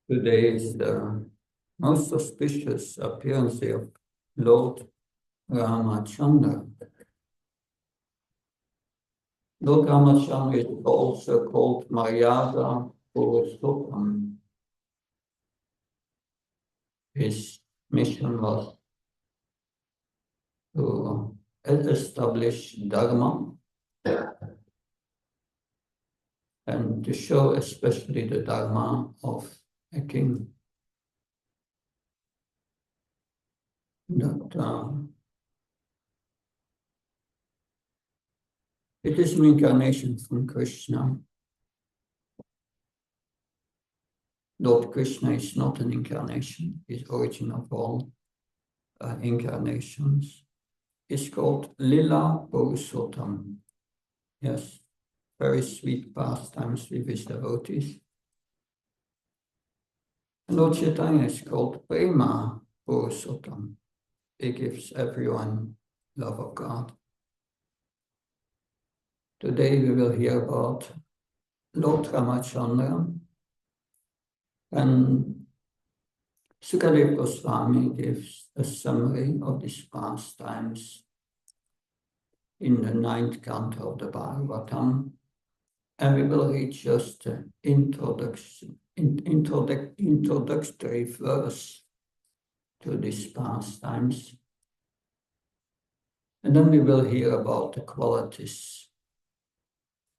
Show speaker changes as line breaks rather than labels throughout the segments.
Today is the most auspicious appearance day of Lord Ramachandra. Lord Ramachandra is also called Maryada Purushottam. His mission was to establish Dharma and to show especially the Dharma of a king. That it is an incarnation from Krishna. Lord Krishna is not an incarnation, he is origin of all incarnations. It's called Lila Purushottam. Yes, very sweet pastimes with his devotees. And Lord Chaitanya is called Prema Purushottam. He gives everyone love of God. Today we will hear about Lord Ramachandra, and Sukadeva Goswami gives a summary of these pastimes in the 9th canto of the Bhagavatam, and we will read just the introductory verse to these pastimes, and then we will hear about the qualities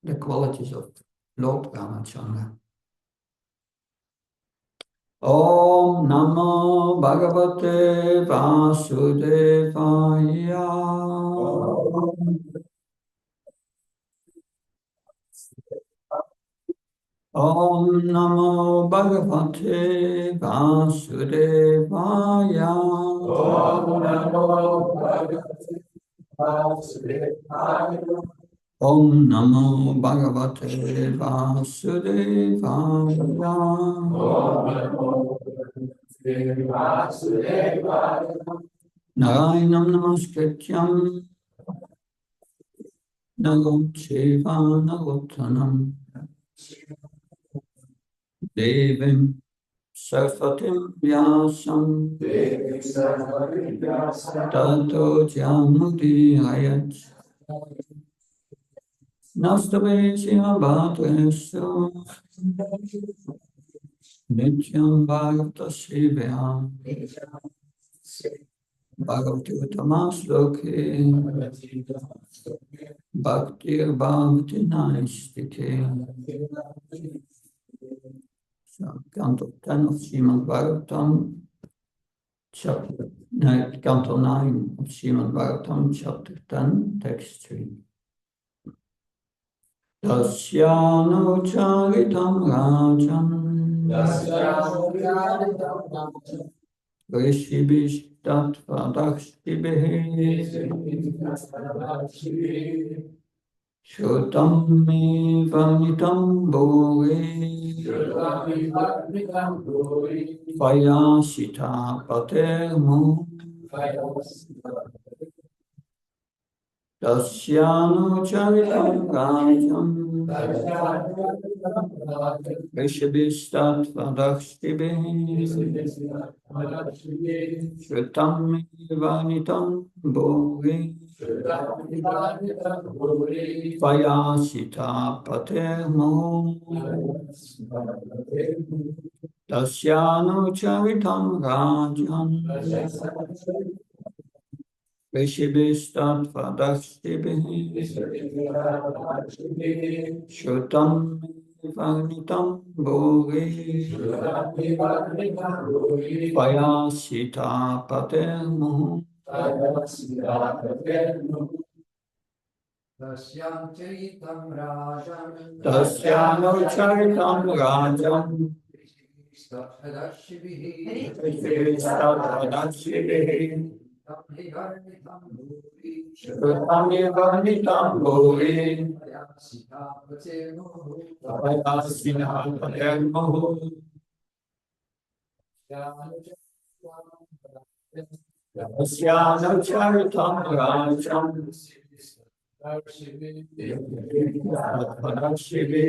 of Lord Ramachandra. Om Namo Bhagavate Vasudevaya. Om Namo Bhagavate Vasudevaya.
Om Namo Bhagavate Vasudevaya.
Om Namo Bhagavate Vasudevaya.
Om Namo Bhagavate Vasudevaya.
Narayanam Namaskrityam Naram Cheva Narottanam Devim Saraswatim Vyasam Tato Jamudiyayat Nastave Shivabhatresu Nityam Bhagavata Shivayam Bhagavati Uttamasloke Bhaktir Bhagavati Naistike. So, Canto 10 of Srimad Bhagavatam, Canto 9 of Srimad Bhagavatam, Chapter 10, Text 3. Dasyano Charitam Rajan Rishibhish Tatvadakshibhe Shrutam me vanitam bhore Vayasita patermo Dasyano charitam rajam Rishibhistat vadakshtibe Shrutam me vanitam bhore Vayasita patermo Dasyano charitam rajam Rishibhistat vadakshtibe Shrutam vanitam bhore Vayasita patermo Dasyano charitam rajam Rishibhistat vadakshtibe Shrutam vanitam bhore Vayasita patermo Dasyano charitam rajam Vadakshtibe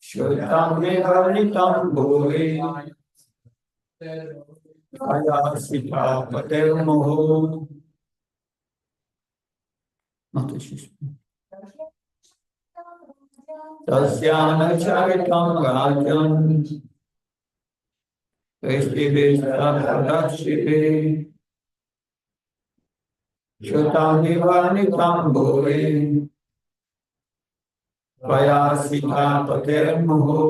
Shrutam Nivanitam Bhuri Ayasita Patel Moho. Tasyana Charitam Rajan Rishibhishtapadashibi Shrutam Nivanitam Bhuri Ayasita Patel Moho.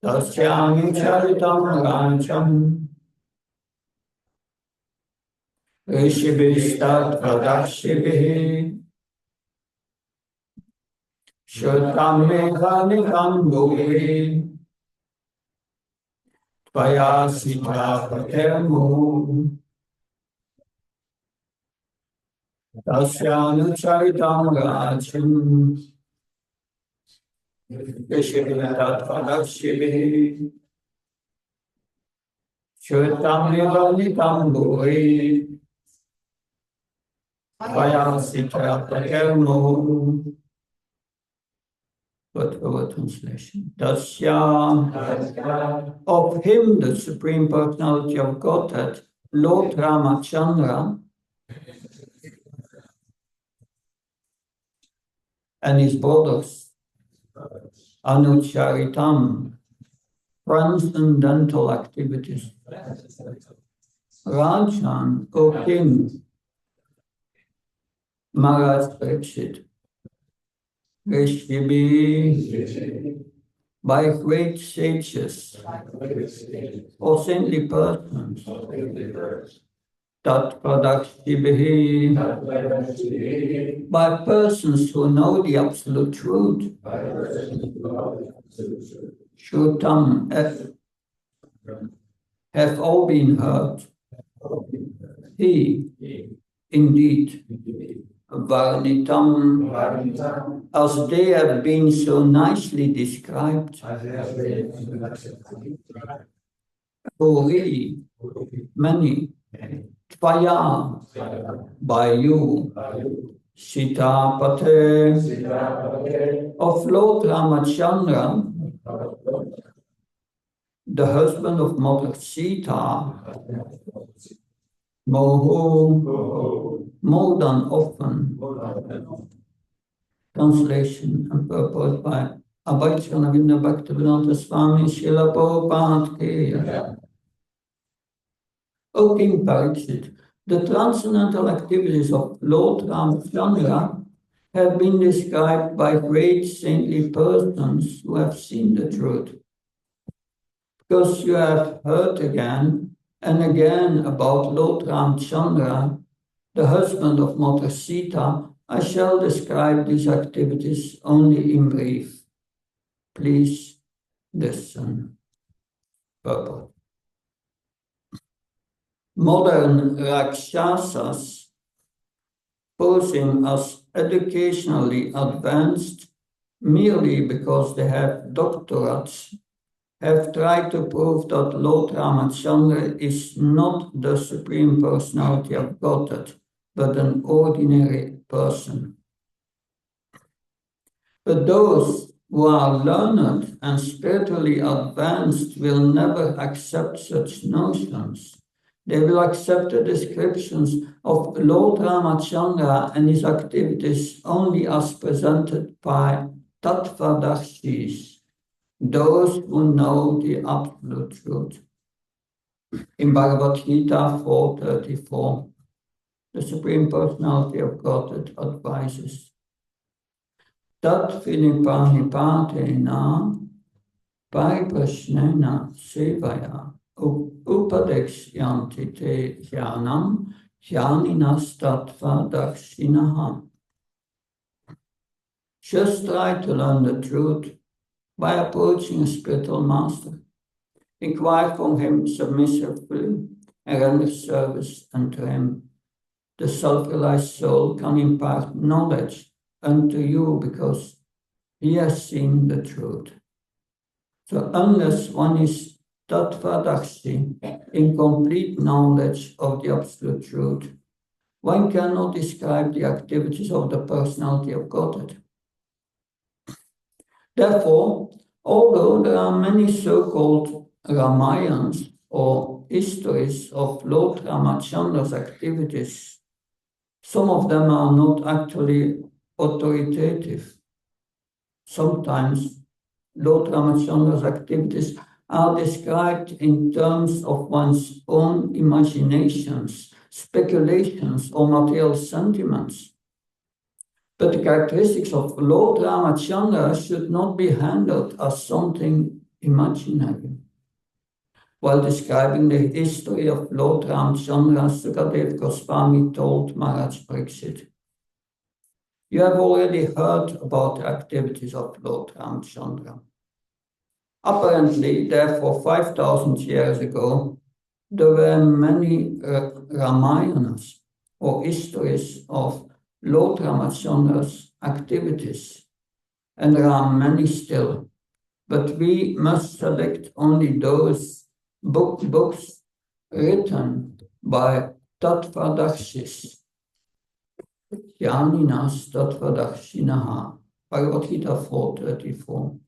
Tasyami Charitam Rajan Rishibhishtapadashibi Shrutam Nivanitam Bhuri Ayasita Patel Moho. Tasyanucharitam rajam Yashivitatvadashivi Shrutam nivanitam bhuri Vayasita patermo. Whatever translation. Tasya, of him, the Supreme Personality of Godhead, Lord Ramachandra, and his brothers, Anucharitam, transcendental activities. Rajan, O king, Maharaj Parikshit, Rishibhi, by great sages or saintly persons, Tatpadakshibihi, by persons who know the absolute truth, Shrutam, have all been heard. He, indeed, Varnitam, as they have been so nicely described, Puri, many, Tvaya, by you, Sitapate, of Lord Ramachandra, the husband of Mother Sita, Moho, more than often. Translation and purport by Abhakshanavinda Bhaktivedanta Swami Srila Prabhupada Ki. O King Parikshit, the transcendental activities of Lord Ramachandra have been described by great saintly persons who have seen the truth. Because you have heard again and again about Lord Ramachandra, the husband of Mother Sita, I shall describe these activities only in brief. Please listen. Purport. Modern Rakshasas, posing as educationally advanced merely because they have doctorates, have tried to prove that Lord Ramachandra is not the Supreme Personality of Godhead, but an ordinary person. But those who are learned and spiritually advanced will never accept such notions. They will accept the descriptions of Lord Ramachandra and his activities only as presented by Tattvadashis, those who know the absolute truth. In Bhagavad Gita 4:34, the Supreme Personality of Godhead advises, Tat Vinipanipatena Pariprashnena Sevaya Upadekshyanti Te Jnanam Jnaninas Tattva Dakshinaha. Just try to learn the truth by approaching a spiritual master. Inquire from him submissively and render service unto him. The self-realized soul can impart knowledge unto you because he has seen the truth. So unless one is tattvadakshi, in complete knowledge of the absolute truth, one cannot describe the activities of the personality of Godhead. Therefore, although there are many so-called Ramayans or histories of Lord Ramachandra's activities, some of them are not actually authoritative. Sometimes Lord Ramachandra's activities are described in terms of one's own imaginations, speculations, or material sentiments. But the characteristics of Lord Ramachandra should not be handled as something imaginary. While describing the history of Lord Ramachandra, Sukadev Goswami told Maharaj Pariksit, "You have already heard about the activities of Lord Ramachandra. Apparently, therefore, 5,000 years ago, there were many Ramayanas or histories of Lord Ramachandra's activities, and there are many still. But we must select only those books written by Tattvadashis, Jnaninas Tattvadashinaha, Bhagavad Gita 4:34.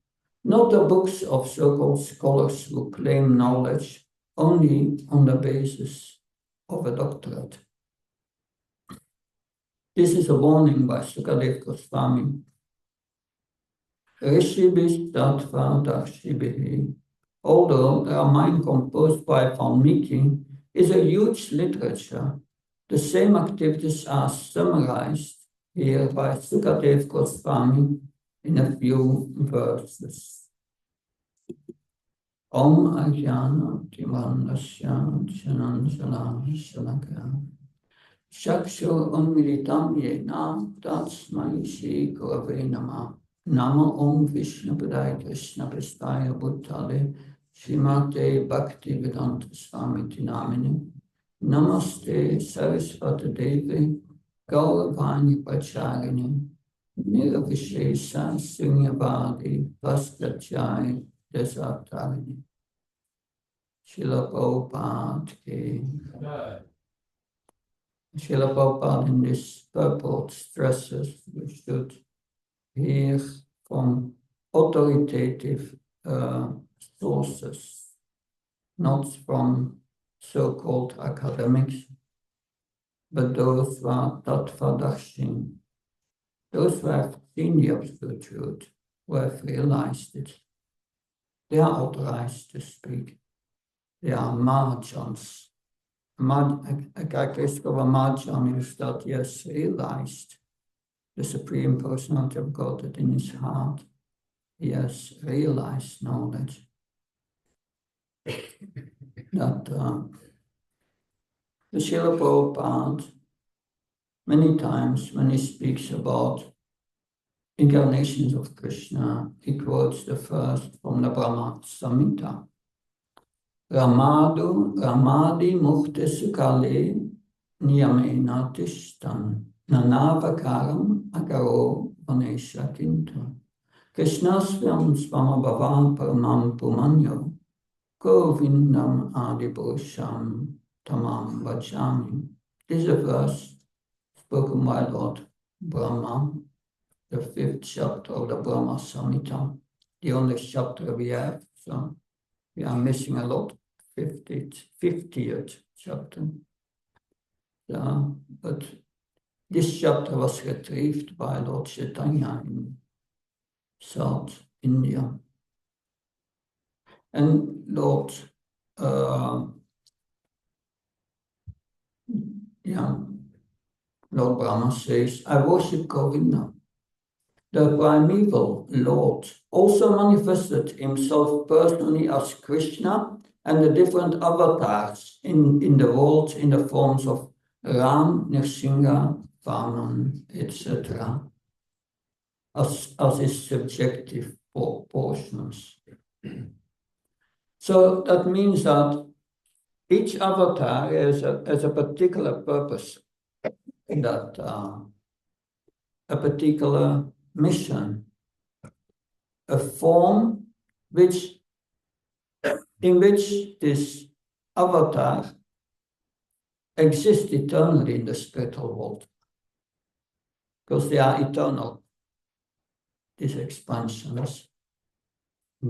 Not the books of so-called scholars who claim knowledge only on the basis of a doctorate." This is a warning by Sukadev Goswami. Rishibis Tattva Darshibihi. Although the Ramayana composed by Valmiki is a huge literature, the same activities are summarized here by Sukadev Goswami in a few verses. Om Ajnana Timandasya Jananjala Shalaka Shakshur Unmilitam Yena Tatsmai Shri Gurave Namah. Nama Om Vishnu Padaya Krishna Prestaya Bhuttale Srimate Bhakti Vedanta Swami Namini Namaste Saraswati Devi Gauravani Pacharini Nirvishesha Sunyavadi Vaskachai Desatarini Srila Prabhupada Ki. Srila Prabhupada in this purport stresses we should hear from authoritative sources, not from so-called academics, but those who are tattvadashi, those who have seen the absolute truth, who have realized it. They are authorized to speak. They are Mahajans. A characteristic of a Mahajan is that he has realized the Supreme Personality of Godhead in his heart. He has realized knowledge. That the Srila Prabhupada, many times when he speaks about incarnations of Krishna, he quotes the first from the Brahma Samhita. Ramadi Mukte Sukale Niyamena Tishtan Nanavakaram Agaro Vanesha Kintu Krishnasvyam Swamabhavan Paramam Pumanyo Govindam Adipurusham Tamam Vajami. This is a verse spoken by Lord Brahma, the 5th chapter of the Brahma Samhita, the only chapter we have, so we are missing a lot. 50th chapter. But this chapter was retrieved by Lord Chaitanya in South India. And Lord Brahma says, "I worship Govinda." The primeval Lord also manifested himself personally as Krishna and the different avatars in the world in the forms of Ram, Nrsimha, Vaman, etc. as his subjective portions. So that means that each avatar has a particular purpose, that a particular mission, a form in which this avatar exists eternally in the spiritual world, because they are eternal, these expansions.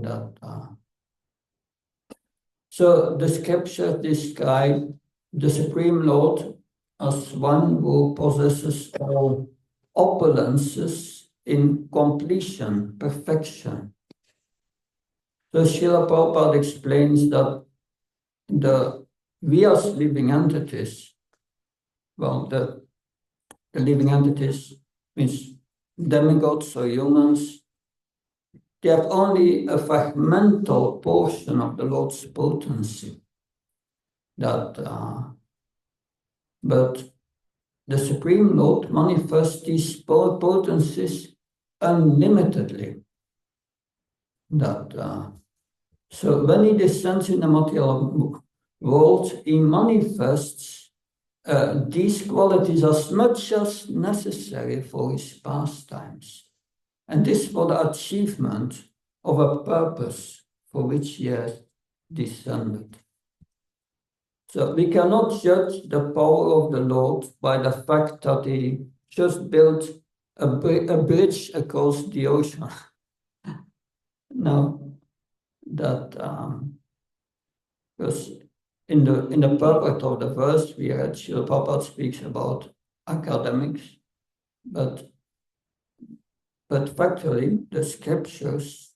That so the scripture describe the Supreme Lord as one who possesses all opulences in completion, perfection. So Srila Prabhupada explains that we as living entities, well, the living entities means demigods or humans, they have only a fragmental portion of the Lord's potency. But the Supreme Lord manifests these potencies unlimitedly. So when he descends in the material world, he manifests these qualities as much as necessary for his pastimes. And this for the achievement of a purpose for which he has descended. So we cannot judge the power of the Lord by the fact that he just built a bridge across the ocean. No, that because in the purport of the verse we read, Srila Prabhupada speaks about academics, but factually the scriptures,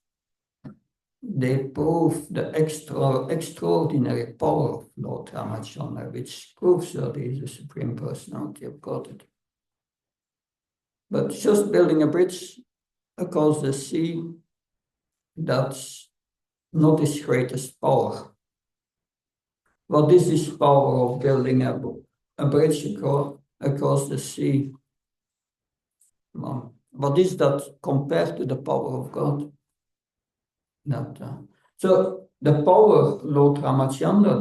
they prove the extraordinary power of Lord Ramachandra, which proves that he is the Supreme Personality of Godhead. But just building a bridge across the sea, that's not his greatest power. Well, this is power of building a bridge across the sea. Well, what is that compared to the power of God? So the power Lord Ramachandra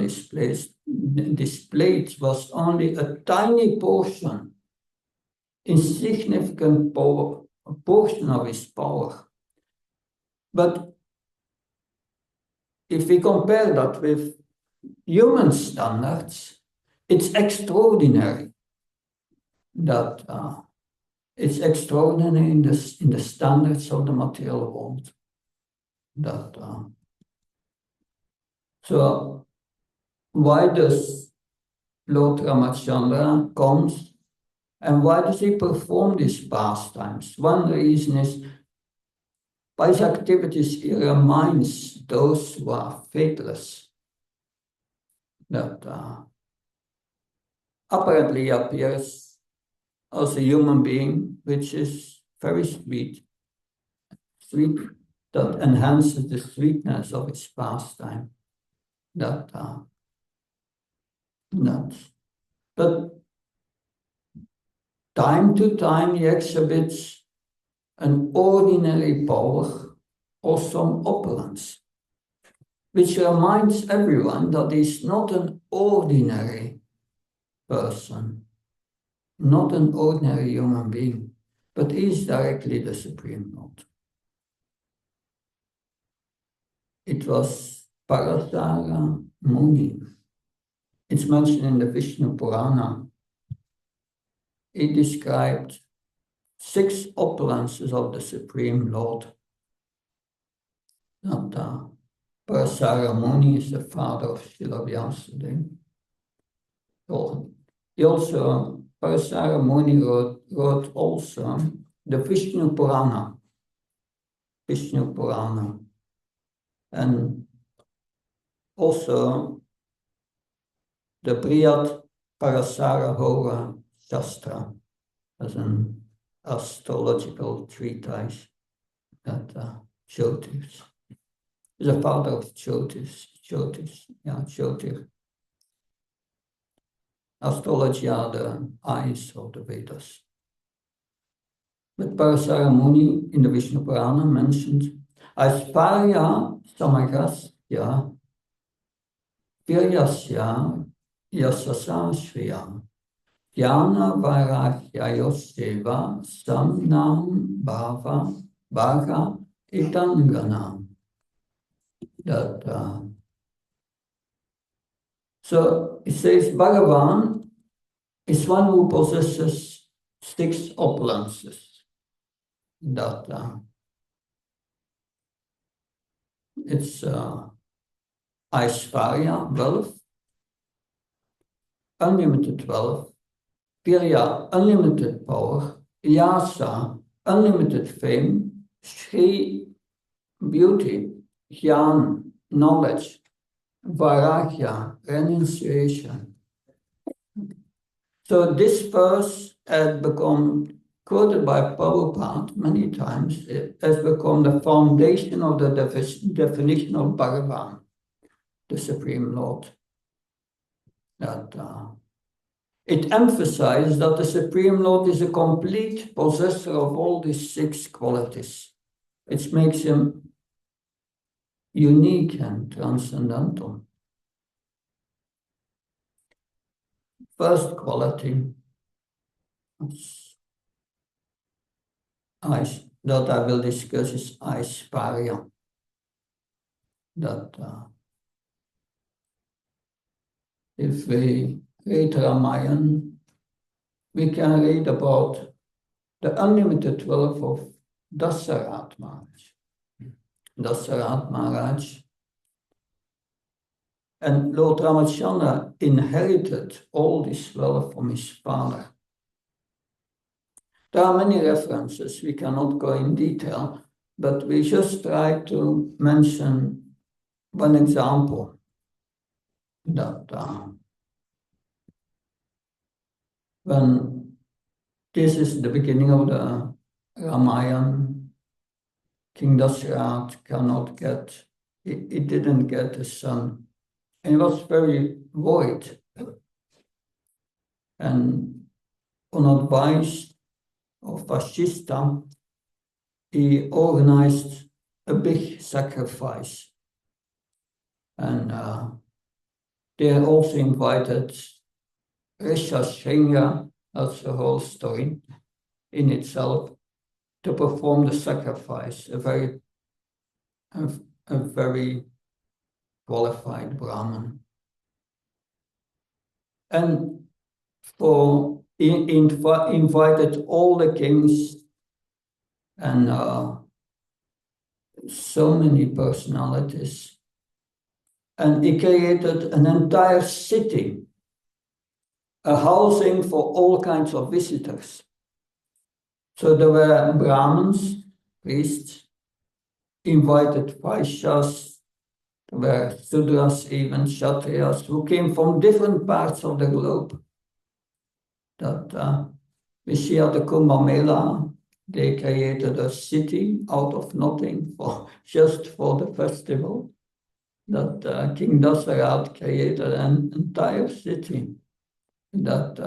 displayed was only a tiny portion, insignificant portion of his power. But if we compare that with human standards, it's extraordinary. It's extraordinary in the standards of the material world. So why does Lord Ramachandra comes and why does he perform these pastimes? One reason is by his activities he reminds those who are faithless that apparently appears as a human being, which is very sweet, that enhances the sweetness of its pastime. But time to time he exhibits an ordinary power or some opulence, which reminds everyone that he's not an ordinary person, not an ordinary human being, but is directly the Supreme Lord. It was Parasara Muni. It's mentioned in the Vishnu Purana. He described 6 opulences of the Supreme Lord. Parasara Muni is the father of Srila Vyasadeva. Parasara Muni wrote also the Vishnu Purana. And also the Brihad Parasara Hora Shastra as an astrological treatise that Jyotish is the father of Jyotir. Astrology are the eyes of the Vedas. But Parasara Muni in the Vishnu Purana mentioned Aisparya Samagasya Viryasya Yasasa Shriya Jnana Vairahyayoseva Samnam Bhaga Itangana. So it says Bhagavan is one who possesses 6 opulences. it's Aishvarya, wealth, unlimited wealth, Virya, unlimited power, Yasa, unlimited fame, Shri, beauty, Jnana, knowledge, Vairagya, renunciation. So this verse has become quoted by Prabhupada many times. It has become the foundation of the definition of Bhagavan, the Supreme Lord. That it emphasizes that the Supreme Lord is a complete possessor of all these 6 qualities, which makes him unique and transcendental. First quality that I will discuss is Aishvarya. That if we read Ramayana, we can read about the unlimited wealth of Dasarat Maharaj. Dasarat Maharaj and Lord Ramachandra inherited all this wealth from his father. There are many references, we cannot go in detail, but we just try to mention one example that when this is the beginning of the Ramayana, King Dasharat cannot get, he didn't get a son. And he was very worried. And on advice of Vashishta, he organized a big sacrifice. And they also invited Rishashringa, that's the whole story in itself, to perform the sacrifice, a very qualified Brahmin. And he invited all the kings and so many personalities. And he created an entire city, a housing for all kinds of visitors. So there were Brahmins, priests, invited Vaishyas, there were Sudras, even Kshatriyas, who came from different parts of the globe. That we see at the Kumbh Mela, they created a city out of nothing just for the festival. That King Dasarat created an entire city. That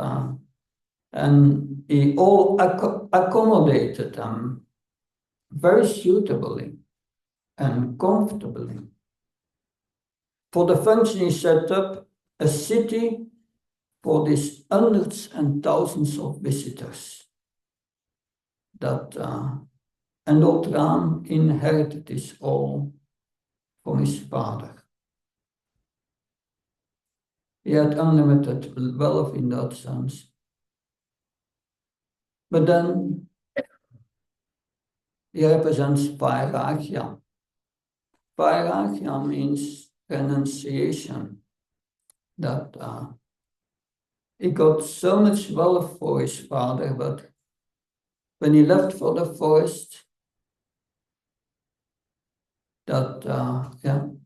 and he all accommodated them very suitably and comfortably. For the function, he set up a city for these hundreds and thousands of visitors. That and Lord Ram inherited this all from his father. He had unlimited wealth in that sense. But then he represents Vairagya. Vairagya means renunciation. That he got so much wealth for his father, but when he left for the forest, that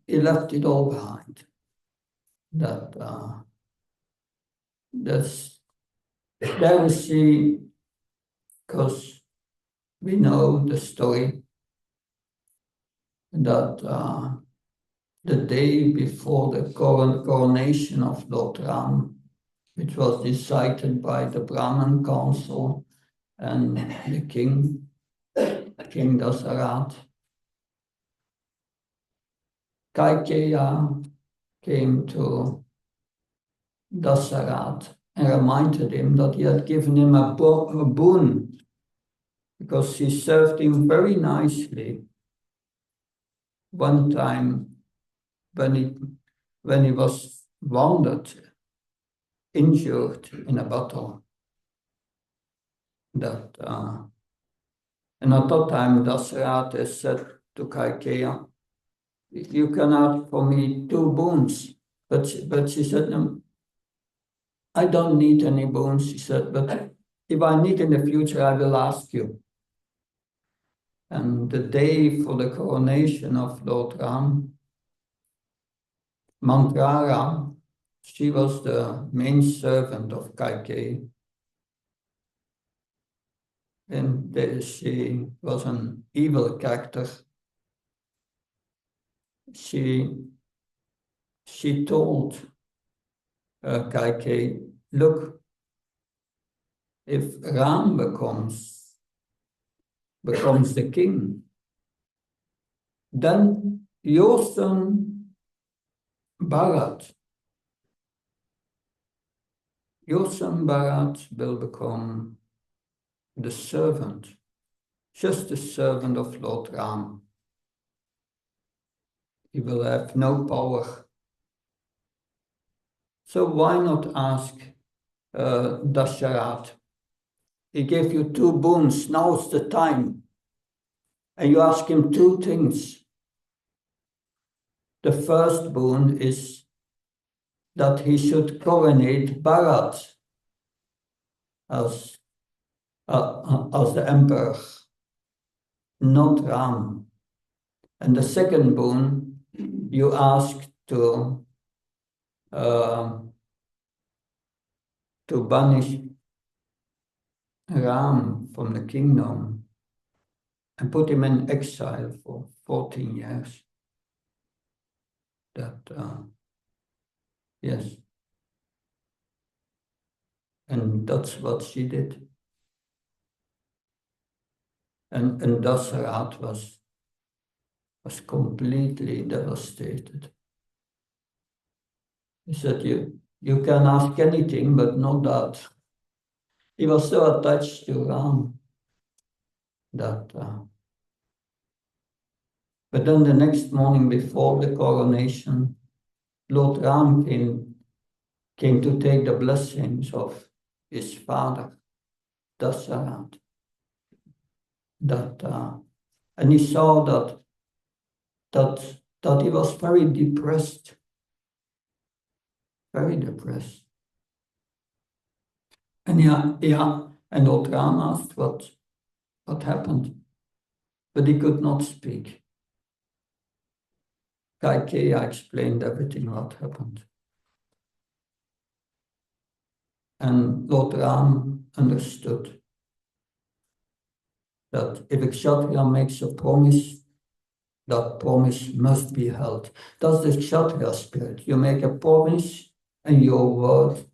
he left it all behind. That's there we see, because we know the story, that the day before the coronation of Lord Ram, which was decided by the Brahman council and the king Dasarat, Kaikeya came to Dasarat and reminded him that he had given him a boon, because he served him very nicely one time when he was wounded, injured in a battle. And at that time, Dasarat said to Kaikeya you can ask for me 2 boons. But she said, no, I don't need any boons, she said, but if I need in the future, I will ask you. And the day for the coronation of Lord Ram, Mantrara, she was the main servant of Kaikeyi. And she was an evil character. She told Kaikeyi, look, if Ram becomes the king, then your son Bharat will become the servant, just the servant of Lord Ram. He will have no power. So why not ask Dasharat? He gave you 2 boons, now's the time. And you ask him 2 things. The first boon is that he should coronate Bharat as the emperor, not Ram. And the second boon, you ask to banish Ram from the kingdom and put him in exile for 14 years. Yes. And that's what she did. And Dasharat was completely devastated. He said, you can ask anything, but not that. He was so attached to Ram that... But then the next morning before the coronation, Lord Ram came to take the blessings of his father, Dasharat. And he saw that he was very depressed. Very depressed. And and Lord Ram asked what happened, but he could not speak. Kaikeyi explained everything what happened. And Lord Ram understood that if a Kshatriya makes a promise, that promise must be held. That's the Kshatriya spirit. You make a promise and your word,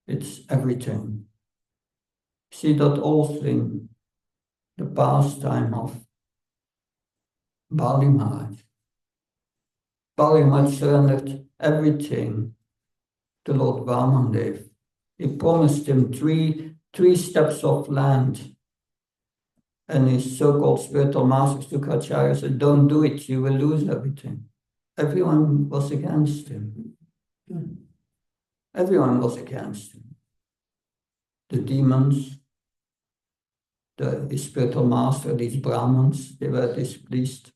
it's everything. See that also in the pastime of Bali Maharaj. Bali Maharaj surrendered everything to Lord Vamandev. He promised him three steps of land. And his so-called spiritual master Sukacharya said, don't do it, you will lose everything. Everyone was against him. Everyone was against him. The demons, his spiritual master, these Brahmins, they were displeased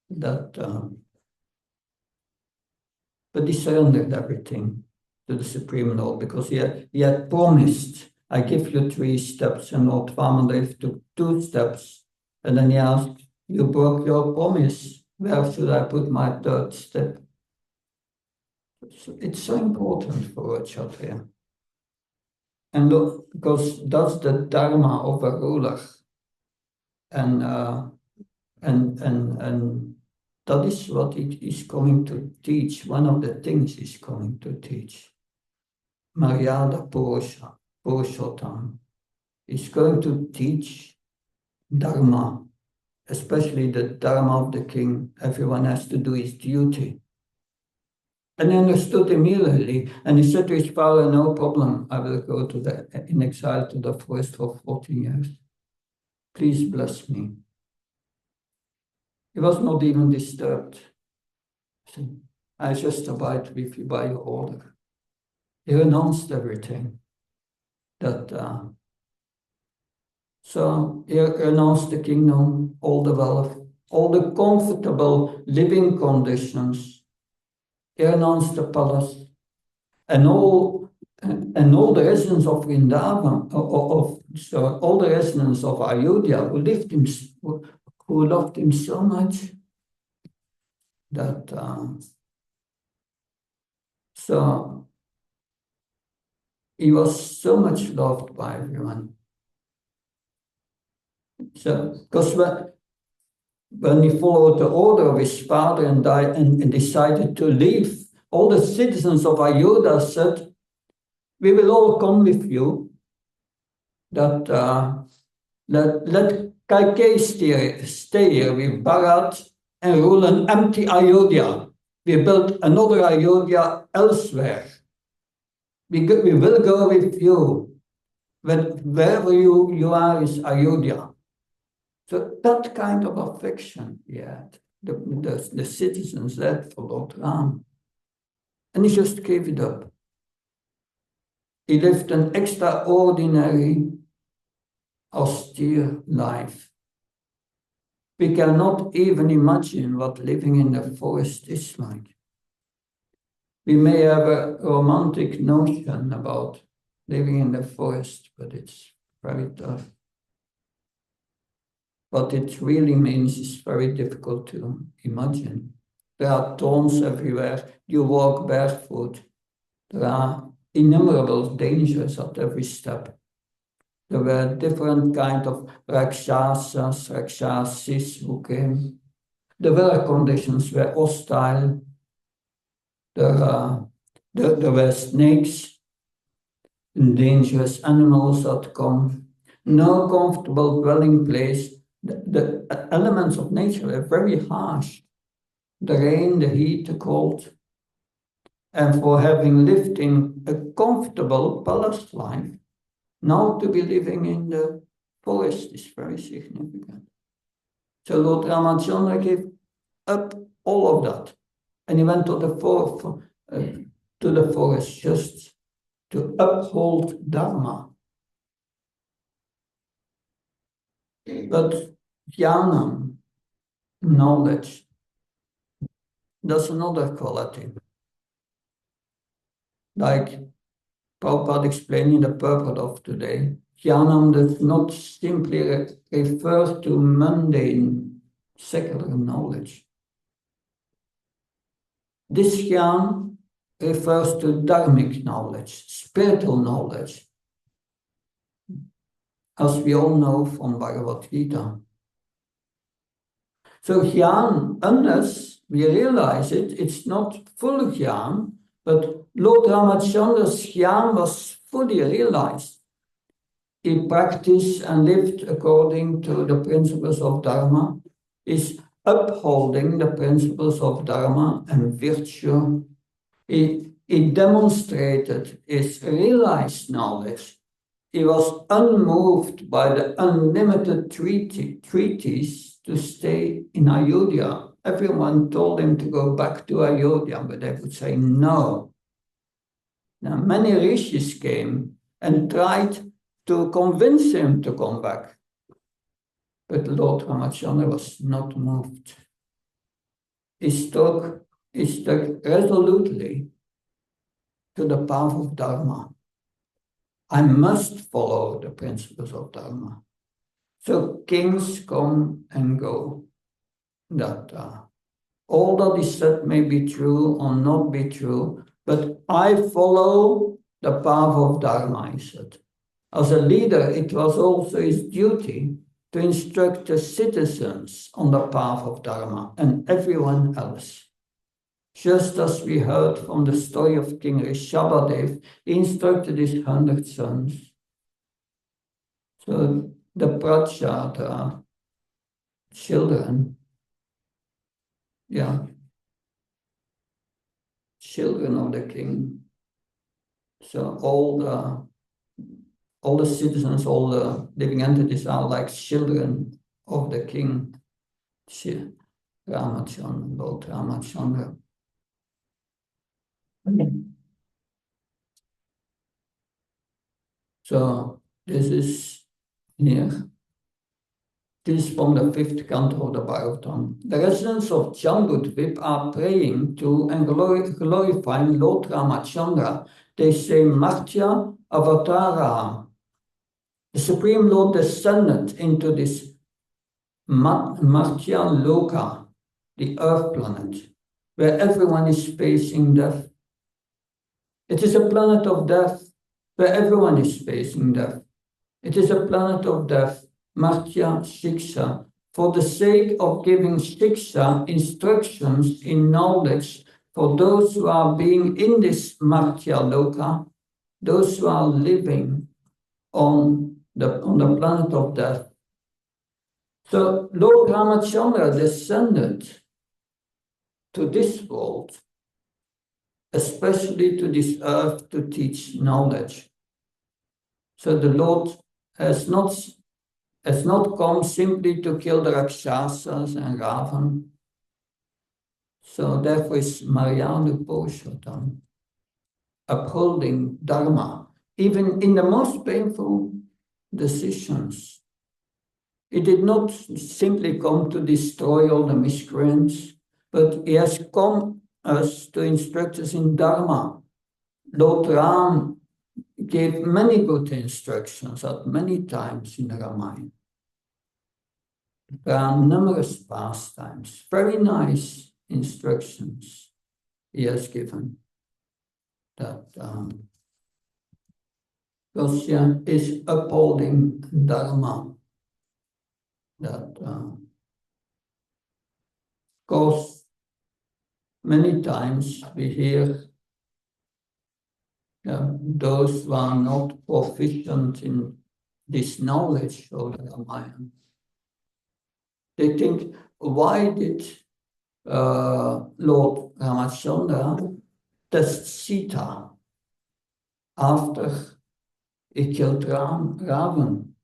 that, but he surrendered everything to the Supreme Lord because he had promised, I give you 3 steps, and Lord Vamandev took 2 steps, and then he asked, you broke your promise, where should I put my 3rd step? So it's so important for a Kshatriya. And look, because that's the dharma of a ruler. And that is what it is coming to teach. One of the things it's coming to teach. Maryada Purushottam is going to teach dharma, especially the dharma of the king. Everyone has to do his duty. And he understood immediately, and he said to his father, no problem, I will go in exile to the forest for 14 years. Please bless me. He was not even disturbed. He said, I just abide with you by your order. He renounced everything. So he renounced the kingdom, all the wealth, all the comfortable living conditions. He renounced the palace and all the residents of Vrindavan, all the residents of Ayodhya who loved him so much that so he was so much loved by everyone. So, because when he followed the order of his father and decided to leave, all the citizens of Ayodhya said, "We will all come with you. That let Kaikeyi stay here with Bharat and rule an empty Ayodhya. We built another Ayodhya elsewhere. We will go with you. Wherever you are is Ayodhya." So that kind of affection he had, the citizens had for Lord Ram. And he just gave it up. He lived an extraordinary, austere life. We cannot even imagine what living in the forest is like. We may have a romantic notion about living in the forest, but it's very tough. What it really means is very difficult to imagine. There are thorns everywhere. You walk barefoot. There are innumerable dangers at every step. There were different kinds of rakshasis who came. The weather conditions were hostile. There were snakes and dangerous animals that come. No comfortable dwelling place. The elements of nature are very harsh. The rain, the heat, the cold. And for having lived in a comfortable palace life, now to be living in the forest is very significant. So Lord Ramachandra gave up all of that. And he went to the forest just to uphold Dharma. But jnana, knowledge, that's another quality. Like Prabhupada explaining the purport of today, jnana does not simply refer to mundane, secular knowledge. This jnana refers to dharmic knowledge, spiritual knowledge, as we all know from Bhagavad Gita. So jnana, unless we realize it, it's not full jnana, but Lord Ramachandra's jnana was fully realized. He practiced and lived according to the principles of Dharma, is upholding the principles of Dharma and virtue. He demonstrated his realized knowledge. He was unmoved by the unlimited treaties to stay in Ayodhya. Everyone told him to go back to Ayodhya, but they would say no. Now, many rishis came and tried to convince him to come back. But Lord Ramachandra was not moved. He stuck resolutely to the path of Dharma. I must follow the principles of Dharma. So kings come and go. That all that is said may be true or not be true, but I follow the path of Dharma, he said. As a leader, it was also his duty to instruct the citizens on the path of Dharma and everyone else. Just as we heard from the story of King Rishabhadev, he instructed his 100 sons. So the praja, the children, children of the king. So all the citizens, all the living entities are like children of the king, Ramachandra, Lord Ramachandra. So this is here. This is from the 5th canto of the Bhagavatam. The residents of Jambudvip are praying to and glorifying Lord Ramachandra. They say, Martya Avatara. The Supreme Lord descended into this Martya Loka, the earth planet, where everyone is facing death. It is a planet of death, where everyone is facing death. It is a planet of death, Martya Shiksha, for the sake of giving Shiksha, instructions in knowledge for those who are being in this Martya Loka, those who are living on the planet of death. So Lord Ramachandra descended to this world, especially to this earth, to teach knowledge. So the Lord has not come simply to kill the Rakshasas and Ravan. So therefore is Maryanu Purushottam, upholding Dharma, even in the most painful decisions. He did not simply come to destroy all the miscreants, but he has come us to instruct us in Dharma. Lord Ram gave many good instructions at many times in the Ramayana. There are numerous pastimes, very nice instructions he has given that Russia is upholding Dharma. That because many times we hear those who are not proficient in this knowledge of the Ramayana. They think, why did Lord Ramachandra test Sita after he killed Ravan?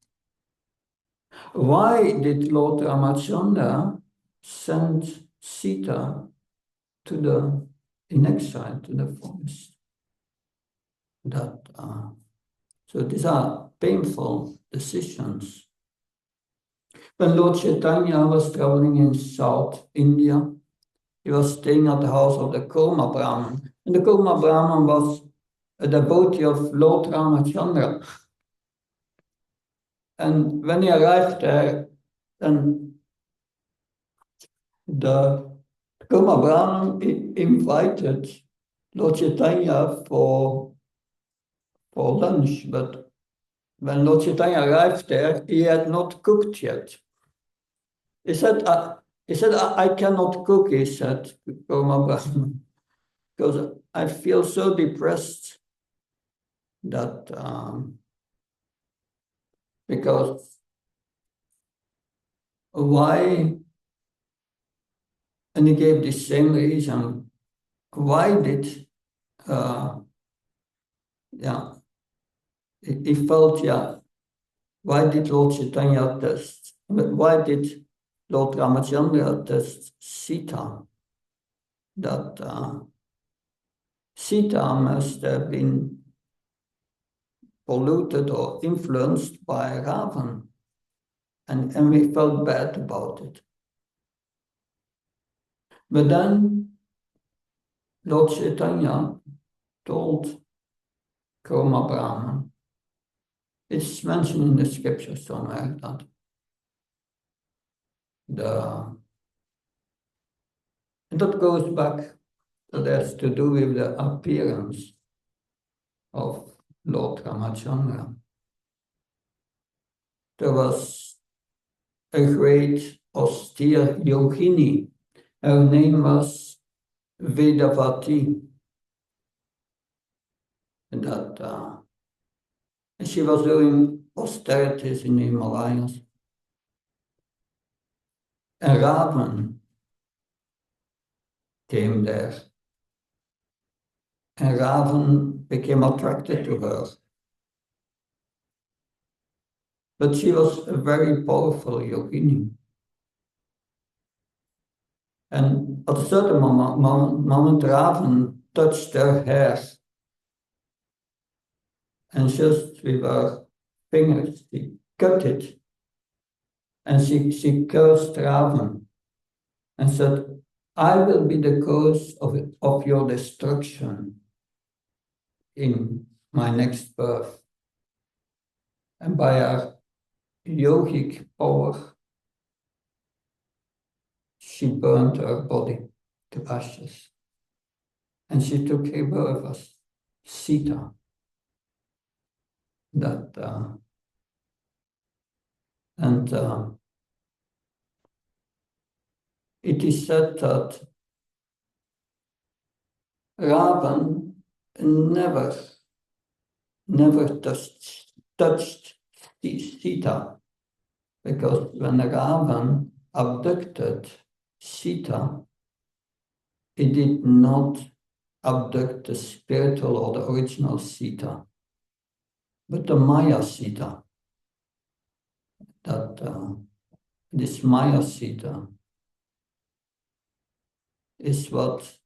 Why did Lord Ramachandra send Sita in exile to the forest? So these are painful decisions. When Lord Chaitanya was traveling in South India, he was staying at the house of the Kurma Brahman. And the Kurma Brahman was a devotee of Lord Ramachandra. And when he arrived there, then the Kurma Brahman invited Lord Chaitanya for lunch, but when Lord Chaitanya arrived there, he had not cooked yet. He said, I cannot cook, he said, Kurma Brahman, because I feel so depressed that because why, and he gave the same reason, why did, he felt, why did Lord Chaitanya test, why did Lord Ramachandra test Sita? That Sita must have been polluted or influenced by Ravan. And we felt bad about it. But then Lord Chaitanya told Kurma Brahman, it's mentioned in the scripture somewhere that and that goes back, that has to do with the appearance of Lord Ramachandra. There was a great austere yogini. Her name was Vedavati. And that she was doing austerities in the Himalayas. And Ravan came there. And Ravan became attracted to her. But she was a very powerful yogini. And at a certain moment Ravan touched her hair. And just with her fingers, he cut it. And she cursed Ravan and said, I will be the cause of your destruction in my next birth. And by her yogic power, she burned her body to ashes. And she took her birth as Sita. It is said that Ravan never touched Sita, because when Ravan abducted Sita, he did not abduct the spiritual or the original Sita, but the Maya Sita. This Maya Sita is what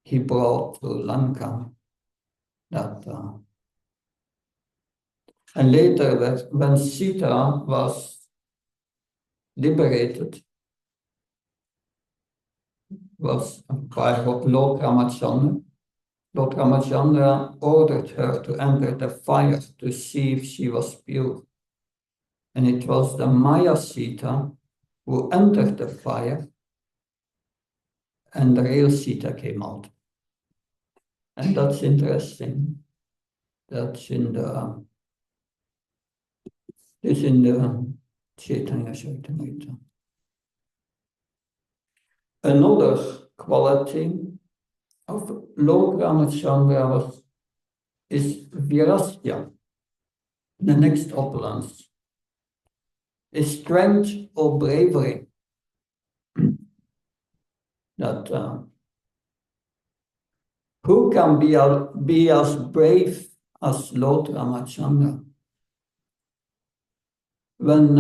he brought to Lanka. And later, when Sita was liberated, was by Lord Ramachandra. Lord Ramachandra ordered her to enter the fire to see if she was pure. And it was the Maya Sita who entered the fire, and the real Sita came out. And that's interesting. That's in the Chaitanya Charitamrita. Another quality of Lord Ramachandra is virasya, the next opulence, is strength or bravery. Who can be as brave as Lord Ramachandra? When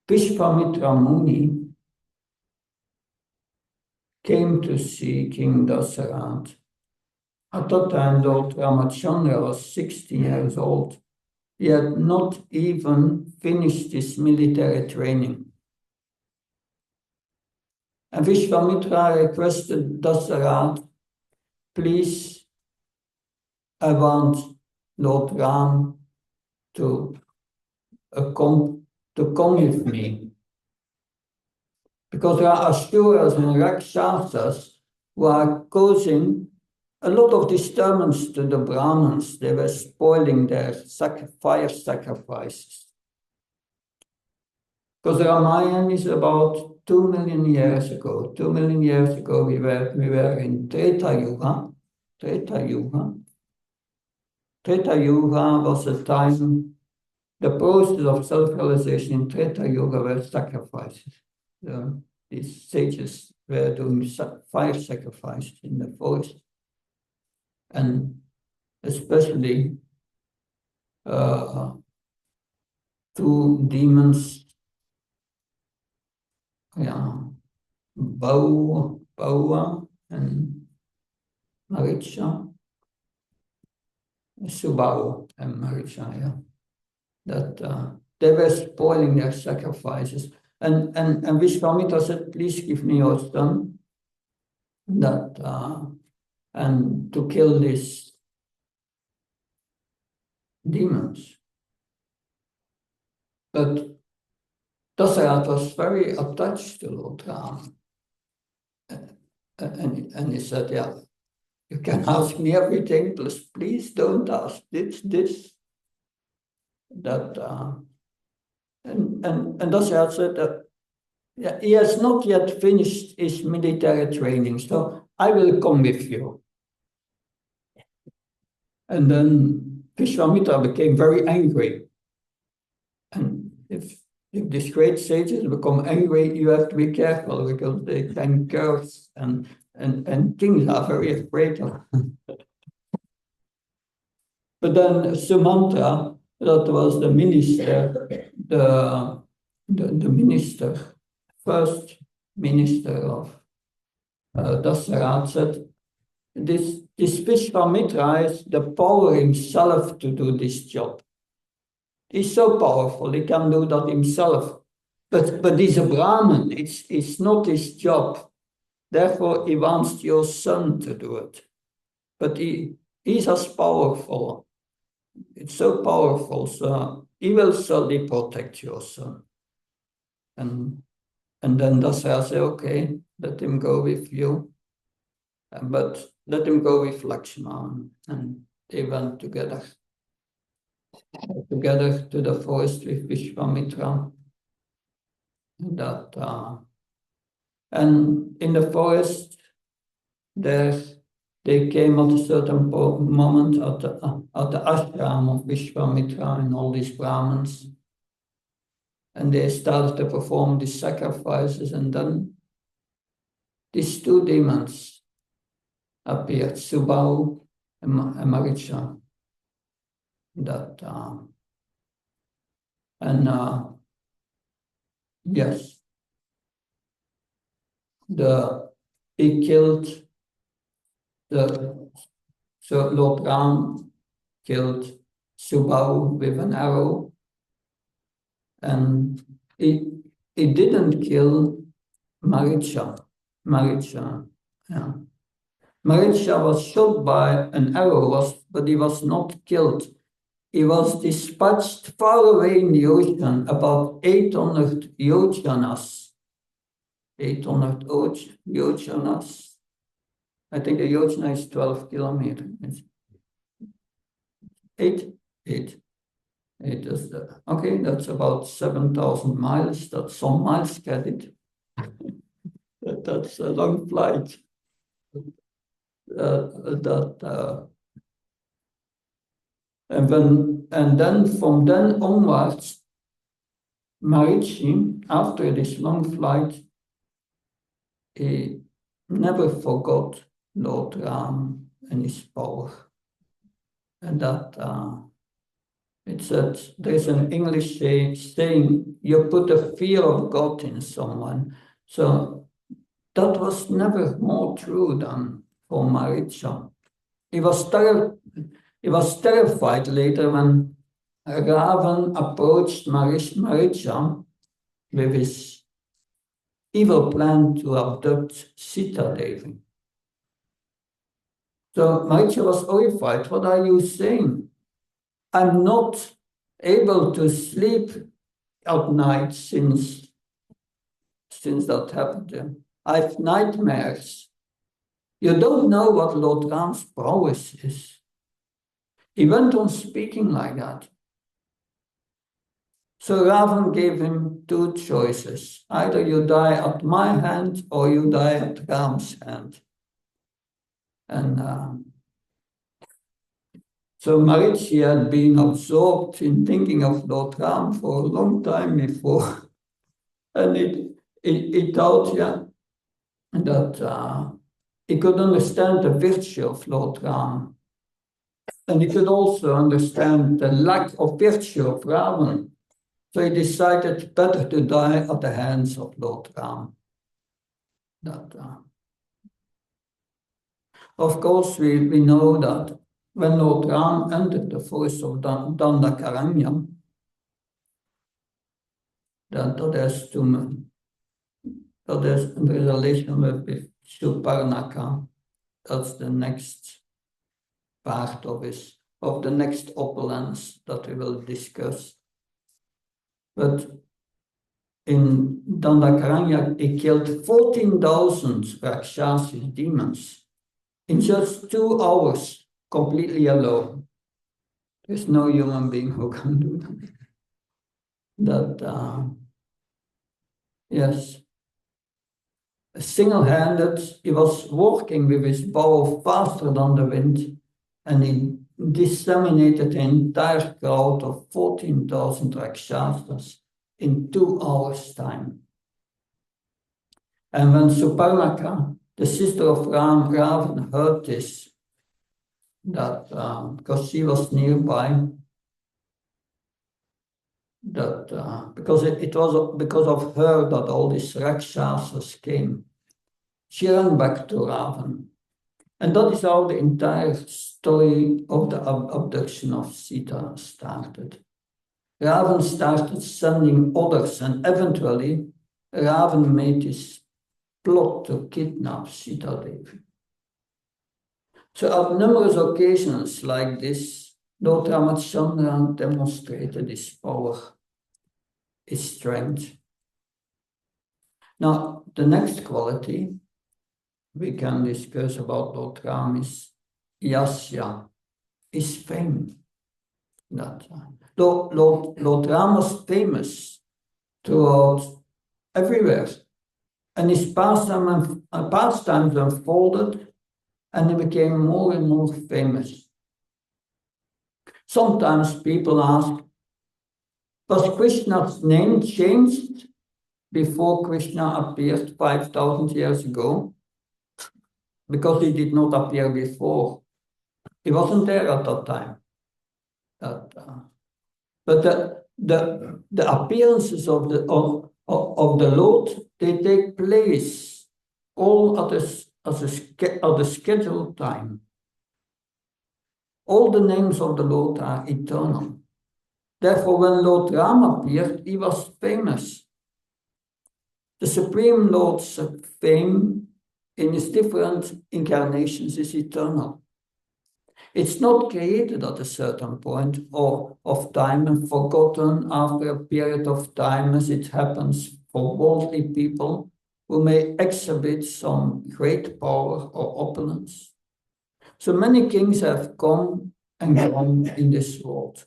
Vishwamitra Muni came to see King Dasarath, at that time Lord Ramachandra was 16 years old. He had not even finished his military training. And Vishwamitra requested Dasarath, please, I want Lord Ram to come with me. Because there are Asuras and Rakshasas who are causing a lot of disturbance to the Brahmins. They were spoiling their fire sacrifices. Because Ramayana is about 2 million years ago. 2 million years ago, we were in Treta Yuga. Treta Yuga was a time, the process of self-realization in Treta Yuga were sacrifices. These sages were doing fire sacrifices in the forest. And especially 2 demons, Baua and Maricha, Subau and Maricha, that they were spoiling their sacrifices. And Vishwamitra said, please give me your son, and to kill these demons. But Dasarath was very attached to Lord Rama. And he said, yeah, you can ask me everything, please don't ask this, that. And Dasarath said that he has not yet finished his military training, so I will come with you. And then Vishwamitra became very angry. And if these great sages become angry, you have to be careful, because they can curse, and kings are very afraid of. But then Sumantra, that was the minister, the minister, first minister of Dasarath, said, this Vishwamitra is the power himself to do this job. He's so powerful, he can do that himself. But he's a Brahmin, it's not his job. Therefore, he wants your son to do it. But he's as powerful. It's so powerful, so he will certainly protect your son. And then Dasara said, okay, let him go with you. But let him go with Lakshmana. And they went together to the forest with Vishwamitra. And in the forest, there they came at a certain moment at the ashram of Vishwamitra and all these Brahmins. And they started to perform these sacrifices, and then these two demons appeared, Subau and Maricha. Yes, he killed so Lord Ram killed Subau with an arrow, and he didn't kill Maricha. Yeah. Maricha was shot by an arrow, but he was not killed. He was dispatched far away in the ocean, about 800 yojanas. 800 yojanas. I think a yojana is 12 kilometers. Eight is okay, that's about 7,000 miles. That's some miles, get it? That's a long flight. And then from then onwards, Marichi, after this long flight, he never forgot Lord Ram and his power. And it said, there's an English saying, you put a fear of God in someone. So that was never more true than for Maricha. He was terrified later when Ravan approached Maricha with his evil plan to abduct Sita Devi. So Maricha was horrified. What are you saying? I'm not able to sleep at night since that happened. I have nightmares. You don't know what Lord Ram's prowess is. He went on speaking like that. So Ravan gave him two choices. Either you die at my hand or you die at Ram's hand. And so Marichi had been absorbed in thinking of Lord Ram for a long time before. And he thought, that he could understand the virtue of Lord Ram. And he could also understand the lack of virtue of Ravan. So he decided better to die at the hands of Lord Ram. Of course, we know that when Lord Ram entered the forest of Dandakaranya, that there's a relation with Suparnaka. That's the next part of the next opulence that we will discuss. But in Dandakaranya, he killed 14,000 Rakshasi demons in just 2 hours, completely alone. There's no human being who can do that. Yes. Single-handed, he was working with his bow faster than the wind, and he disseminated the entire crowd of 14,000 Rakshasas in 2 hours' time. And when Suparnaka, the sister of Ravan, heard this, because she was nearby, because it was because of her that all these Rakshasas came, she ran back to Ravan. And that is how the entire story of the abduction of Sita started. Ravan started sending orders, and eventually Ravan made his plot to kidnap Sita Devi. So at numerous occasions like this, Lord Ramachandra demonstrated his power, his strength. Now, the next quality we can discuss about Lord Ram is Yasya, his fame. That Lord Ram was famous throughout everywhere, and his pastimes unfolded, and he became more and more famous. Sometimes people ask, was Krishna's name changed before Krishna appeared 5,000 years ago? Because he did not appear before. He wasn't there at that time. But the appearances of the Lord, they take place all at the scheduled time. All the names of the Lord are eternal. Therefore, when Lord Ram appeared, he was famous. The Supreme Lord's fame in his different incarnations is eternal. It's not created at a certain point of time and forgotten after a period of time, as it happens for worldly people who may exhibit some great power or opulence. So many kings have come and gone in this world.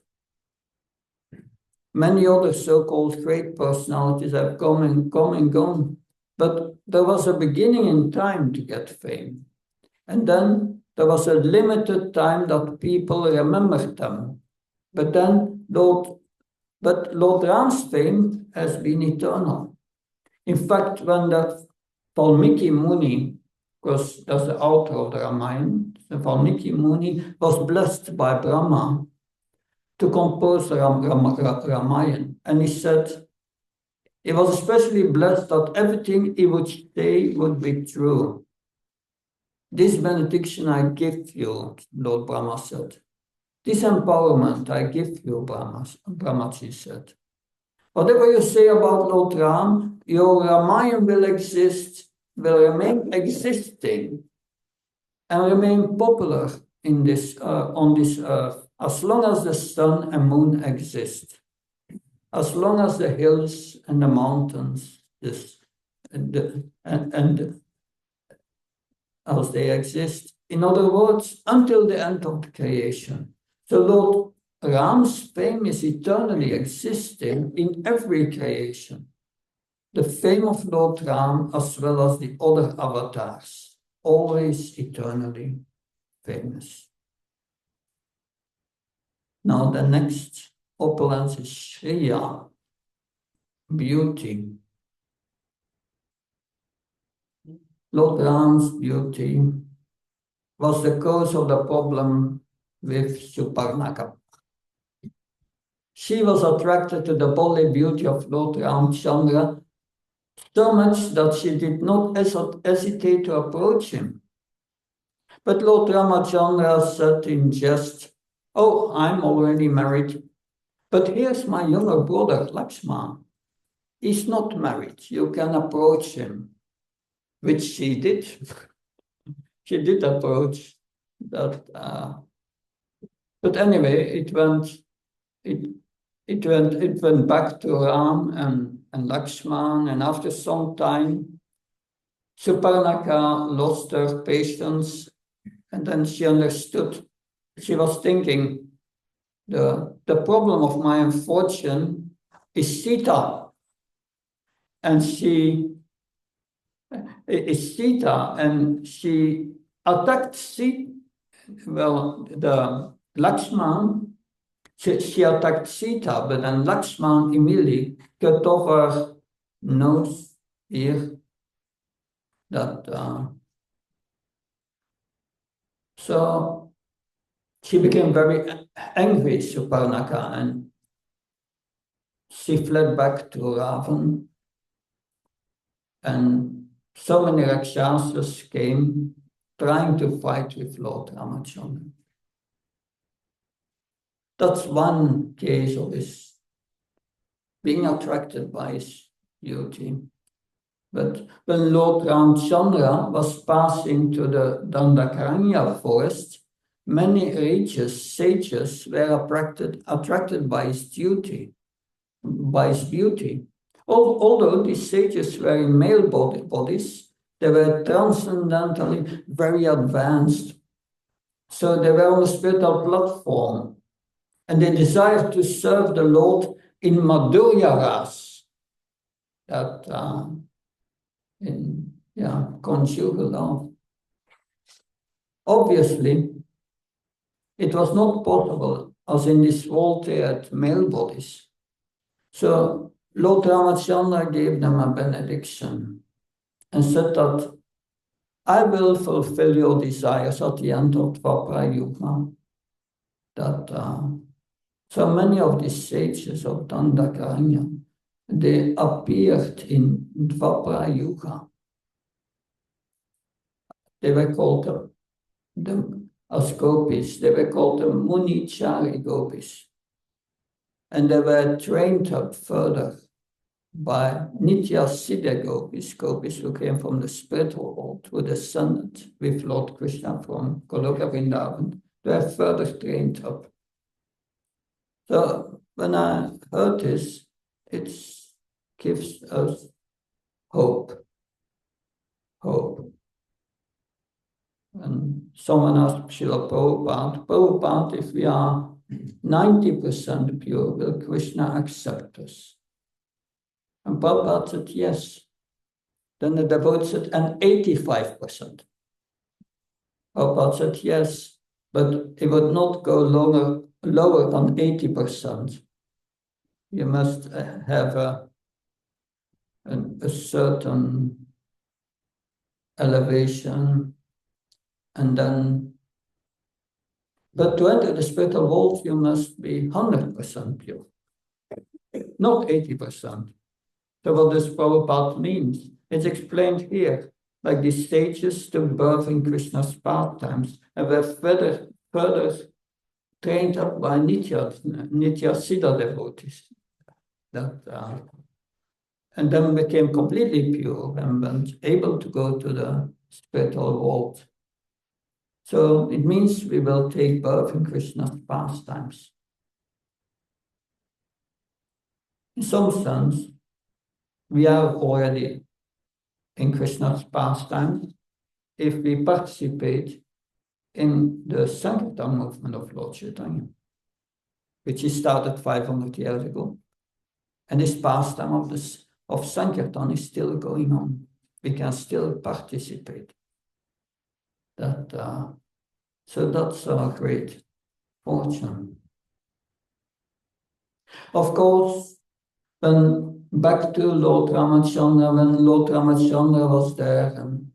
Many other so-called great personalities have come and gone, but there was a beginning in time to get fame. And then there was a limited time that people remembered them. But then Lord Ram's fame has been eternal. In fact, when the Valmiki Muni, because that's the author of the Ramayana, the Valmiki Muni was blessed by Brahma to compose the Ramayana. And he said, he was especially blessed that everything he would say would be true. This benediction I give you, Lord Brahma said. This empowerment I give you, Brahmaji said. Whatever you say about Lord Ram, your Ramayana will remain existing and remain popular in on this earth as long as the sun and moon exist, as long as the hills and the mountains and as they exist. In other words, until the end of the creation. So Lord Ram's fame is eternally existing in every creation. The fame of Lord Ram, as well as the other avatars, always eternally famous. Now the next opulence is Shriya, beauty. Lord Ram's beauty was the cause of the problem with Suparnaka. She was attracted to the bodily beauty of Lord Ramchandra so much that she did not hesitate to approach him. But Lord Ramachandra said in jest, "Oh, I'm already married, but here's my younger brother, Lakshman. He's not married. You can approach him," which she did. She did approach that. But anyway, it went back to Ram and Lakshman, and after some time, Suparnaka lost her patience, and then she understood. She was thinking, the problem of my unfortune is Sita, and she attacked Sita. Well, the Lakshman. She attacked Sita, but then Lakshman immediately cut off her nose, ear. So she became very angry, Suparnaka, and she fled back to Ravan. And so many Rakshasas came trying to fight with Lord Ramachandra. That's one case of his being attracted by his beauty. But when Lord Ramchandra was passing to the Dandakaranya forest, many sages were attracted by his beauty. Although these sages were in male bodies, they were transcendentally very advanced. So they were on a spiritual platform, and they desired to serve the Lord in Madhurya Ras, that conjugal love. Obviously, it was not possible, as in this world they had male bodies. So Lord Ramachandra gave them a benediction and said that I will fulfill your desires at the end of Dvapara Yuga. That so many of the sages of Dandakaranya, they appeared in Dvapara Yuga. They were called as gopis. They were called the Munichari gopis. And they were trained up further by Nitya Siddha gopis who came from the spiritual world, who descended with Lord Krishna from Goloka Vrindavan. They were further trained up. So when I heard this, it gives us hope. And someone asked Srila Prabhupada, if we are 90% pure, will Krishna accept us? And Prabhupada said yes. Then the devotee said, and 85%. Prabhupada said yes, but it would not go lower than 80%. You must have a certain elevation, and then, but to enter the spiritual world, you must be 100% pure, not 80%. So what does Prabhupada means? It's explained here, like the stages to birth in Krishna's pastimes, and were further trained up by Nitya Siddha devotees. And then became completely pure and were able to go to the spiritual world. So it means we will take birth in Krishna's pastimes. In some sense, we are already in Krishna's pastimes if we participate in the Sankirtan movement of Lord Chaitanya, which he started 500 years ago. And this pastime of Sankirtan is still going on. We can still participate. So that's our great fortune. Of course, when back to Lord Ramachandra, when Lord Ramachandra was there, and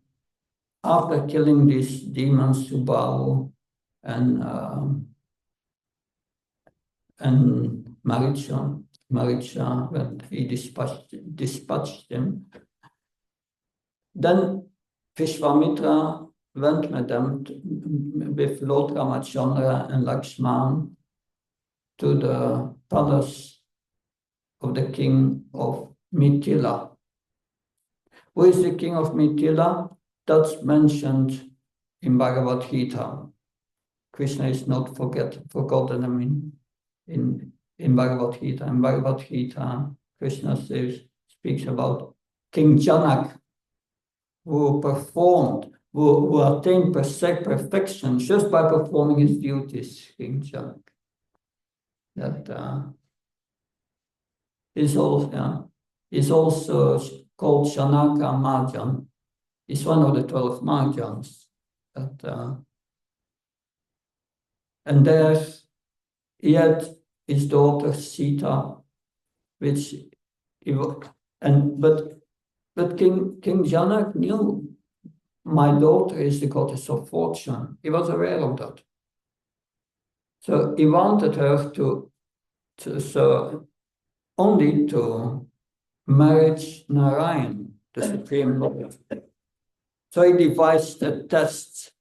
after killing these demons, Subhahu and Maricha, when he dispatched him, then Vishwamitra went with Lord Ramachandra and Lakshman to the palace of the king of Mithila. Who is the king of Mithila? That's mentioned in Bhagavad Gita. Krishna is not forgotten in Bhagavad Gita. In Bhagavad Gita, Krishna speaks about King Janak, who attained perfection just by performing his duties, King Janak. That is also called Shanaka Marjan. He's one of the 12 Marjans. And there he had his daughter Sita, but King Janak knew my daughter is the goddess of fortune. He was aware of that. So he wanted her only to marry Narayan, the Supreme Lord. So he devised a test.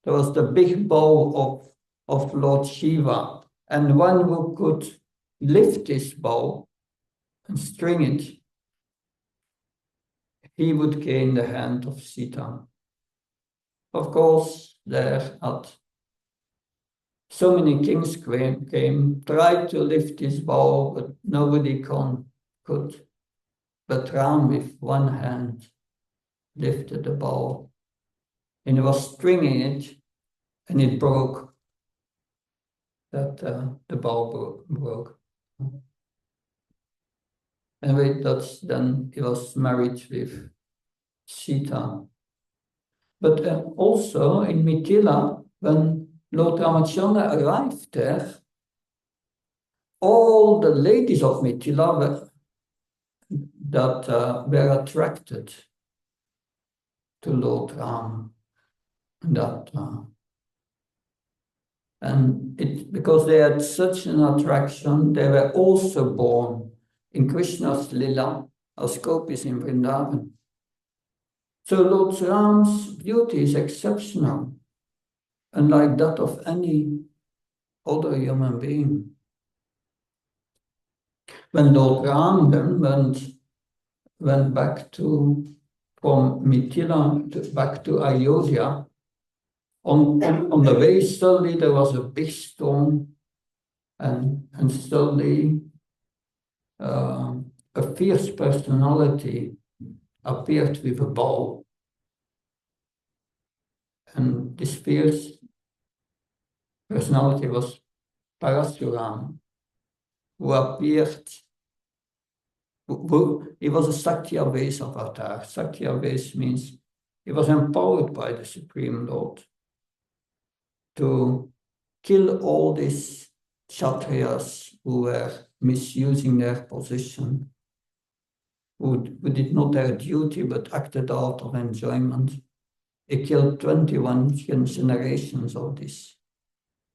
There was the big bow of Lord Shiva, and one who could lift this bow and string it, he would gain the hand of Sita. Of course, there at so many kings came, tried to lift his bow, but nobody could. But Ram, with one hand, lifted the bow, and he was stringing it, and it broke. The bow broke. And then he was married with Sita. But also in Mithila, when Lord Ramachandra arrived there, all the ladies of Mithila were attracted to Lord Ram. Because they had such an attraction, they were also born in Krishna's Lila, as gopis in Vrindavan. So Lord Ram's beauty is exceptional, unlike that of any other human being. When Lord Ram then went back from Mithila back to Ayodhya, on the way suddenly there was a big storm, and suddenly a fierce personality appeared with a bow. And this fierce personality was Parasuram, who appeared, he was a Sakyavesa avatar. Sakyavesa means he was empowered by the Supreme Lord to kill all these Kshatriyas who were misusing their position, who did not their duty but acted out of enjoyment. He killed 21 generations of these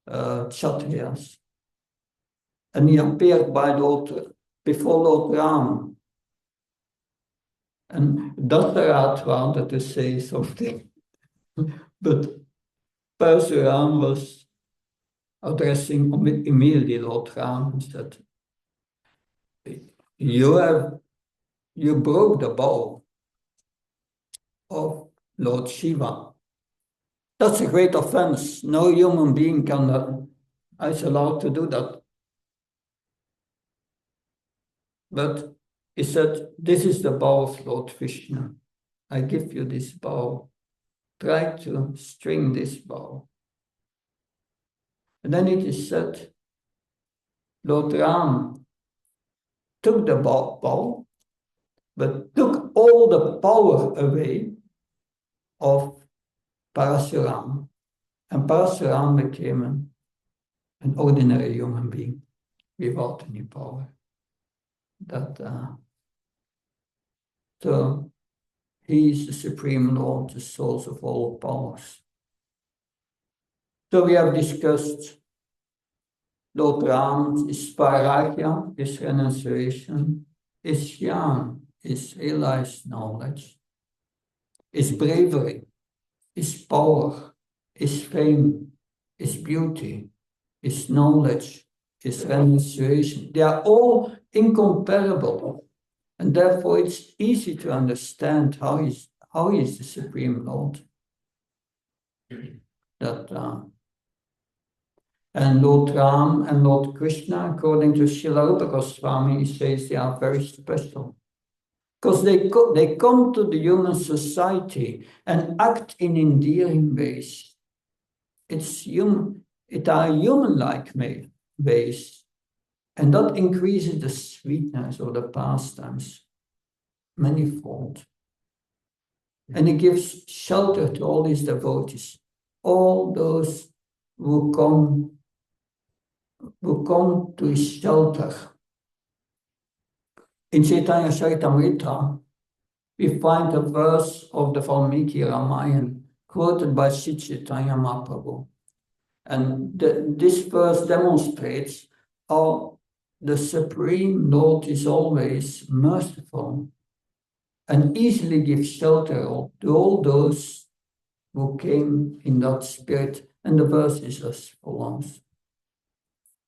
Kshatriyas. And he appeared before Lord Ram. And Dasharat wanted to say something, but Parasuram was addressing immediately Lord Ram and said, you broke the bow of Lord Shiva. That's a great offense. No human being is allowed to do that. But he said, this is the bow of Lord Krishna. I give you this bow. Try to string this bow. And then it is said, Lord Ram took the bow, but took all the power away of Parasuram. And Parasuram became an ordinary human being without any power. So he is the Supreme Lord, the source of all powers. So we have discussed Lord Ram, his Vairagya, his renunciation, his Jnana, his realized knowledge, his bravery, his power, his fame, his beauty, his knowledge, his renunciation. They are all incomparable. And therefore it's easy to understand how he is the Supreme Lord. And Lord Ram and Lord Krishna, according to Srila Rupa Goswami, he says they are very special. Because they come to the human society and act in endearing ways. It are human-like ways. And that increases the sweetness of the pastimes manifold. And he gives shelter to all these devotees, all those who come to his shelter. In Chaitanya Charitamrita, we find a verse of the Valmiki Ramayana quoted by Sri Chaitanya Mahaprabhu. And this verse demonstrates how the Supreme Lord is always merciful and easily gives shelter to all those who came in that spirit. And the verse is as follows.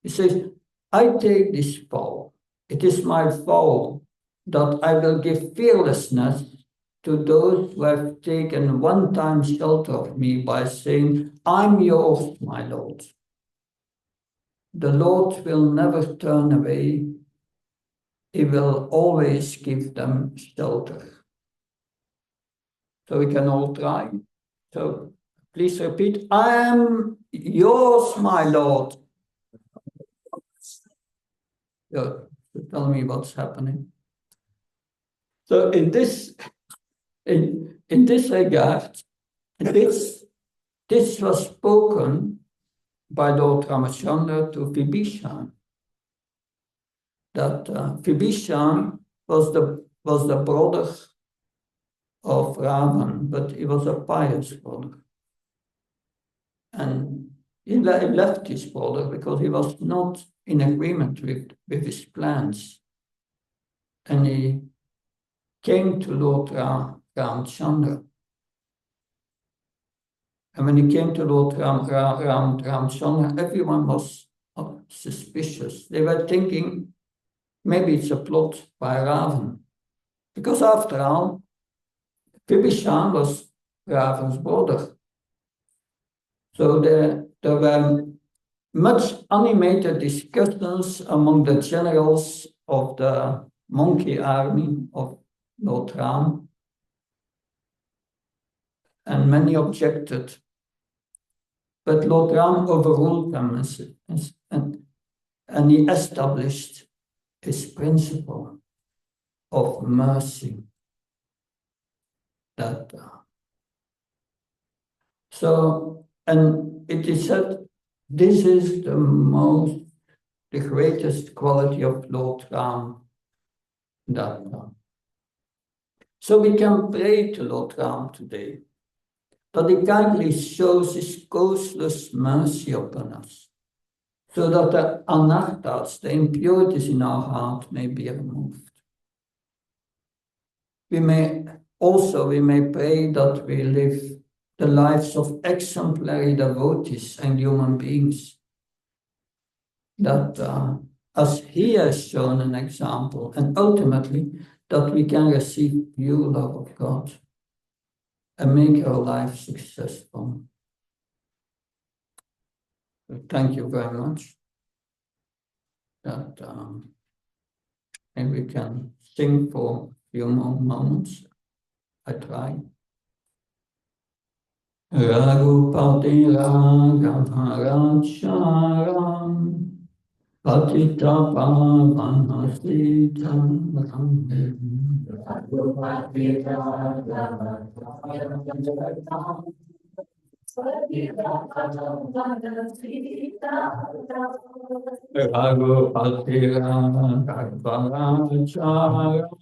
He says, I take this bow It is my vow that I will give fearlessness to those who have taken one-time shelter of me by saying, I'm yours, my Lord. The Lord will never turn away. He will always give them shelter. So we can all try. So please repeat, I am yours, my Lord. So tell me what's happening. So in this regard, this was spoken by Lord Ramachandra to Vibhishan, that Vibhishan was the brother of Ravan, but he was a pious brother. And he left his brother because he was not in agreement with his plans. And he came to Lord Ramchandra. And when he came to Lord Ramchandra, everyone was suspicious. They were thinking, maybe it's a plot by Ravan. Because after all, Vibhishan was Ravan's brother. So there were much animated discussions among the generals of the monkey army of Lord Ram, and many objected. But Lord Ram overruled them and he established his principle of mercy. And it is said, this is the greatest quality of Lord Ram. So we can pray to Lord Ram today, that he kindly shows his causeless mercy upon us, so that the anarthas, the impurities in our heart, may be removed. We may pray that we live the lives of exemplary devotees and human beings, that as he has shown an example, and ultimately that we can receive pure love of God and make our life successful. Thank you very much. And we can sing for a few more moments. I try. Raghupati Raghavaracham Patita Pavana Sitaram Raghupati Raghavaracham Patita Pavana Sitaram Sitaram, Sitaram, Raghupati Raghavaracham.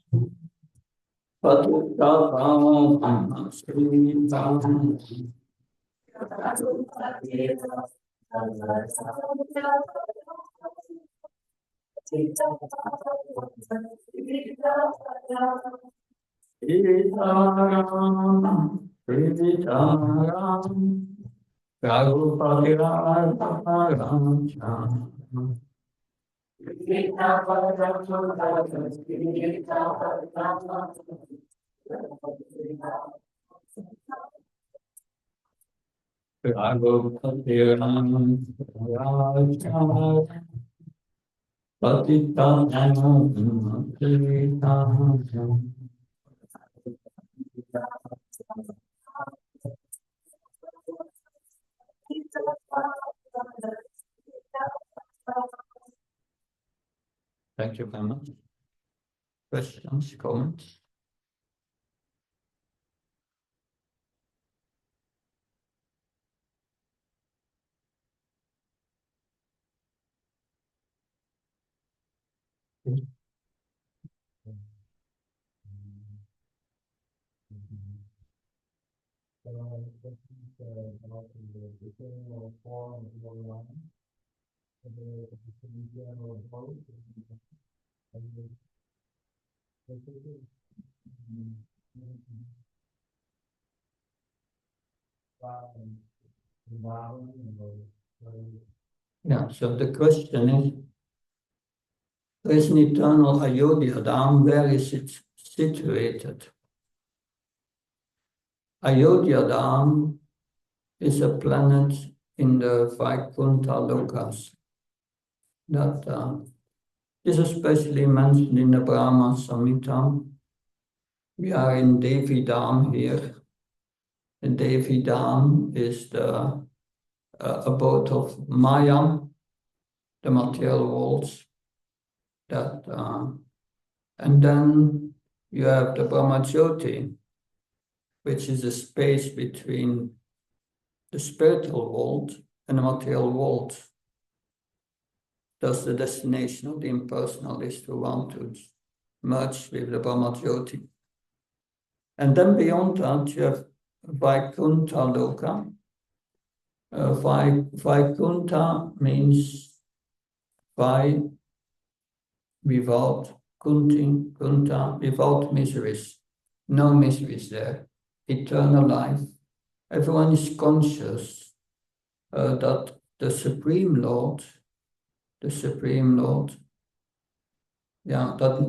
Raghupati Raghavaracham. Patita Pavana Sitaram. Thank you very much. Questions, comments? Yeah, so the question is, there is an eternal Ayodhya Dham. Where is it situated? Ayodhya Dham is a planet in the Vaikuntha Lokas that is especially mentioned in the Brahma Samhita. We are in Devi Dham here. And Devi Dham is the abode of Maya, the material worlds. And then you have the Brahmajyoti, which is a space between the spiritual world and the material world. Thus, the destination of the impersonalist who want to merge with the Brahmajyoti. And then beyond that, you have Vaikuntha Loka. Vaikuntha means Vai without Kunta, without miseries. No miseries there. Eternal life. Everyone is conscious that the Supreme Lord, that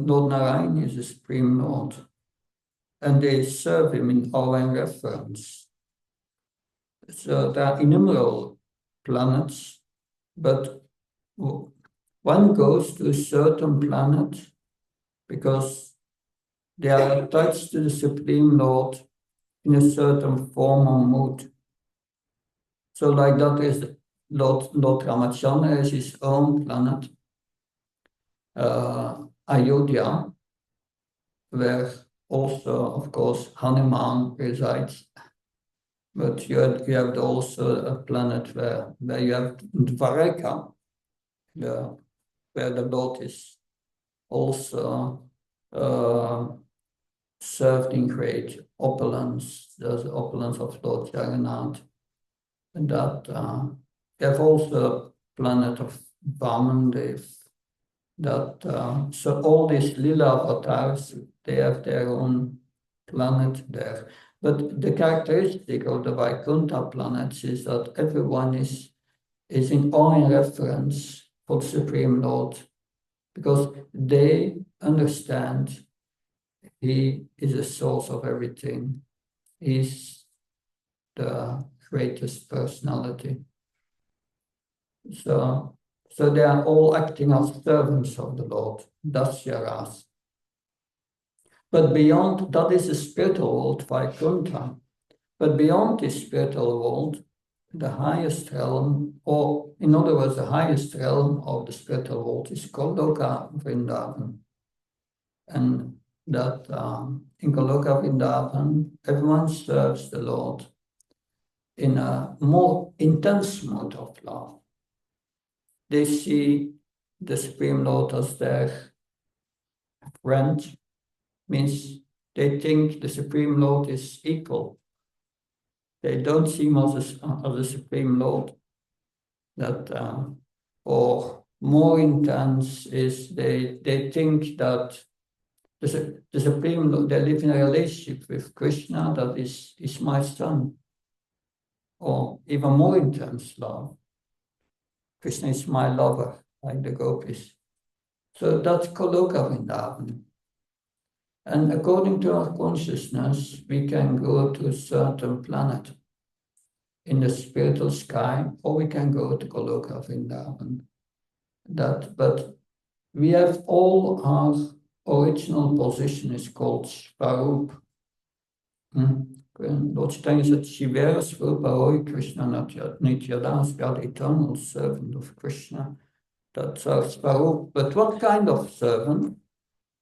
Lord Narayan is the Supreme Lord. And they serve him in awe and reverence. So there are innumerable planets, but one goes to a certain planet because they are attached to the Supreme Lord in a certain form or mood. So like that is Lord Ramachandra has his own planet, Ayodhya, where also, of course, Hanuman resides. But you have also a planet where you have Dvaraka, where the Lord is also served in great opulence. There's the opulence of Lord Jagannath. And that you have also a planet of Vamandev. So all these Lila avatars, they have their own planet there. But the characteristic of the Vaikuntha planets is that everyone is in awe and reverence for the Supreme Lord, because they understand he is the source of everything. He's the greatest personality. So they are all acting as servants of the Lord, Dasyaras. But beyond, that is the spiritual world, Vaikuntha. But beyond this spiritual world, the highest realm, or in other words, the highest realm of the spiritual world is Goloka Vrindavan. And that in Goloka Vrindavan, everyone serves the Lord in a more intense mode of love. They see the Supreme Lord as their friend, means they think the Supreme Lord is equal. They don't see him as a Supreme Lord. Or more intense is they think that the Supreme Lord, they live in a relationship with Krishna that is my son. Or even more intense love. Krishna is my lover, like the gopis. So that's Goloka Vrindavan. And according to our consciousness, we can go to a certain planet in the spiritual sky, or we can go to Goloka Vrindavan. But we have all our original position is called Svarup. Lord Chaitanya said, Shivera Svarupa Roy Krishna Nityadas, we are the eternal servant of Krishna. That's our Svarup. But what kind of servant?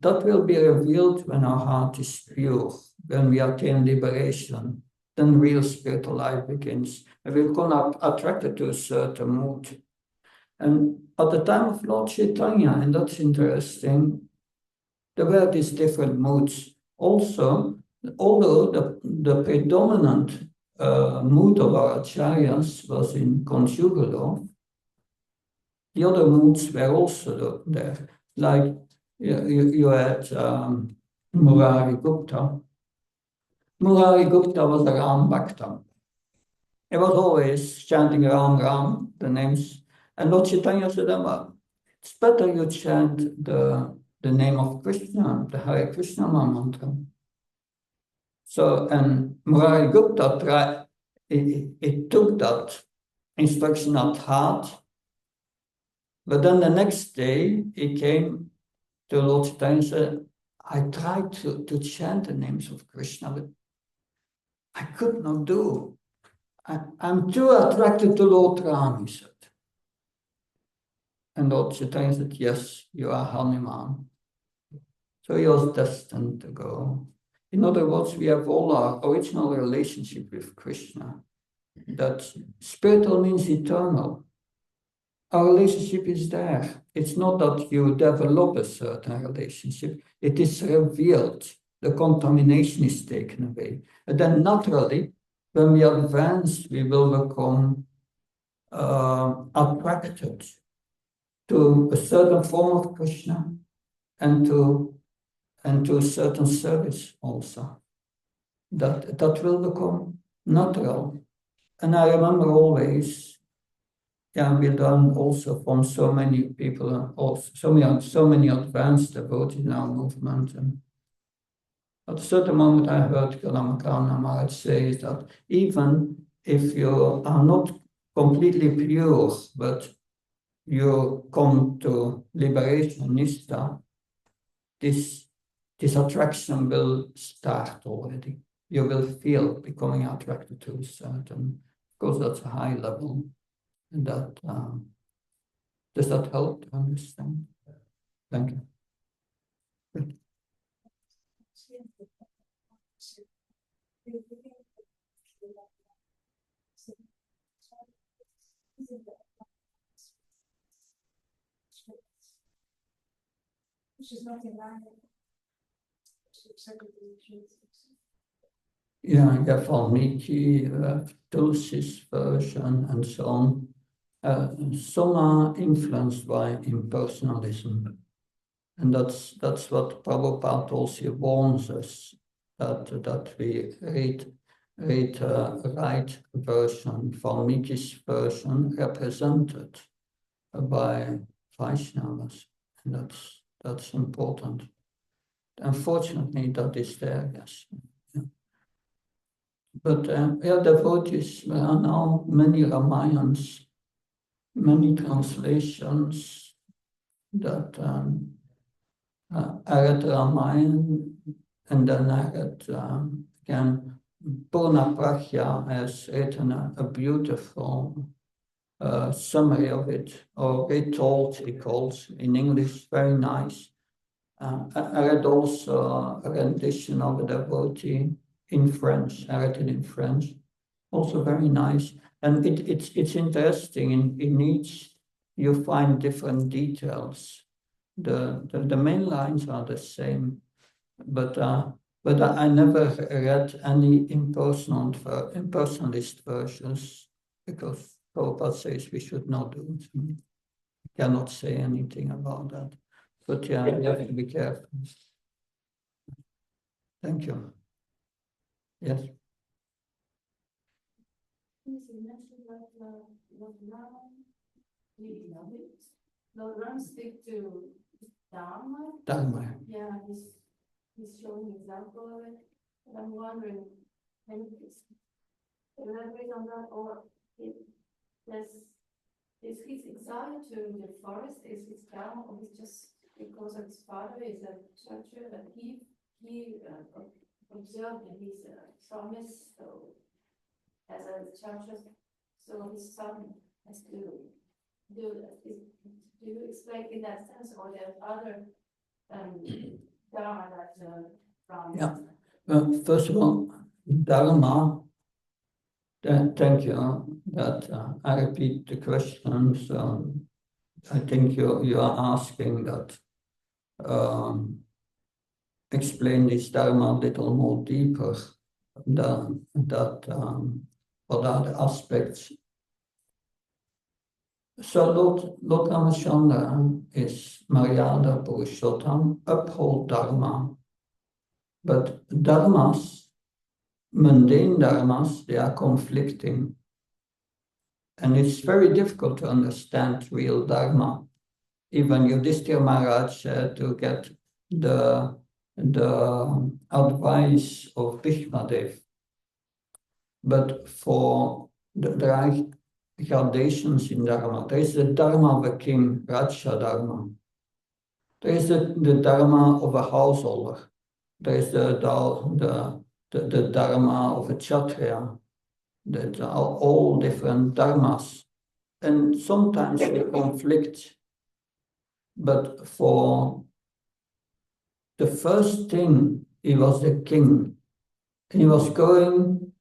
That will be revealed when our heart is pure, when we attain liberation. Then real spiritual life begins. And we become attracted to a certain mood. And at the time of Lord Chaitanya, and that's interesting, there were these different moods. Also, although the predominant mood of our acharyas was in conjugal love, the other moods were also there. Like you had Murari Gupta. Murari Gupta was a Ram Bhakta. He was always chanting Ram, Ram, the names. And Lord Chaitanya said, it's better you chant the name of Krishna, the Hare Krishna mantra. So, and Murari Gupta tried, it took that instruction at heart, but then the next day he came to Lord Chaitanya and said, I tried to chant the names of Krishna, but I could not do. I'm too attracted to Lord Rama, he said. And Lord Chaitanya said, yes, you are Hanuman. So he was destined to go. In other words, we have all our original relationship with Krishna. That spiritual means eternal. Our relationship is there. It's not that you develop a certain relationship. It is revealed. The contamination is taken away. And then naturally, when we advance, we will become attracted to a certain form of Krishna and to a certain service also. That will become natural. And I remember always, we learn also from so many people, also so many advanced devotees in our movement. And at a certain moment, I heard Ramakrishna Maharaj say that even if you are not completely pure, but you come to liberation, nistha, this attraction will start already. You will feel becoming attracted to a certain, because that's a high level. And that does that help to understand? Thank you. Good.
Which is not in line.
Yeah, you have Valmiki, you have Tulsi's version, and so on. Some are influenced by impersonalism. And that's what Prabhupada also warns us, that we read right version, Valmiki's version represented by Vaishnavas. And that's important. Unfortunately, that is there, yes. Yeah. But devotees, there are now many Ramayans, many translations that I read Ramayana, and then I read again Purna Pragya has written a beautiful summary of it, or retold, he calls in English, very nice. I read also a rendition of a devotee in French. I read it in French, also very nice. And it's interesting. In each, you find different details. The main lines are the same, but I never read any impersonalist versions, because Prabhupada says we should not do it. We cannot say anything about that. But yeah, you have to be careful. Thank you. Yes.
You mentioned that Lord Rama stick to Dharma.
Dharma.
Yeah, he's showing an example of it. And I'm wondering, can you elaborate on that, or is his exile to the forest, is his Dharma, or is just because of his father is a churcher that he observed that he's a psalmist, so as a churcher, so his son has to do you explain in that sense, or there are other Dharma that from?
Yeah. First of all, Dharma. Thank you. That I repeat the questions. I think you are asking that. Explain this Dharma a little more deeper. What are the aspects? So Lord Ramachandra is Maryada Purushottam, uphold Dharma. But dharmas, mundane dharmas, they are conflicting. And it's very difficult to understand real Dharma even Yudhishthira Maharaj to get the advice of Bhishmadev. But for there are gradations in Dharma. There is the Dharma of a king, Raja Dharma. There is the Dharma of a householder. There is the Dharma of a Kshatriya. That are all different dharmas. And sometimes they conflict. But for the first thing, he was the king. He was going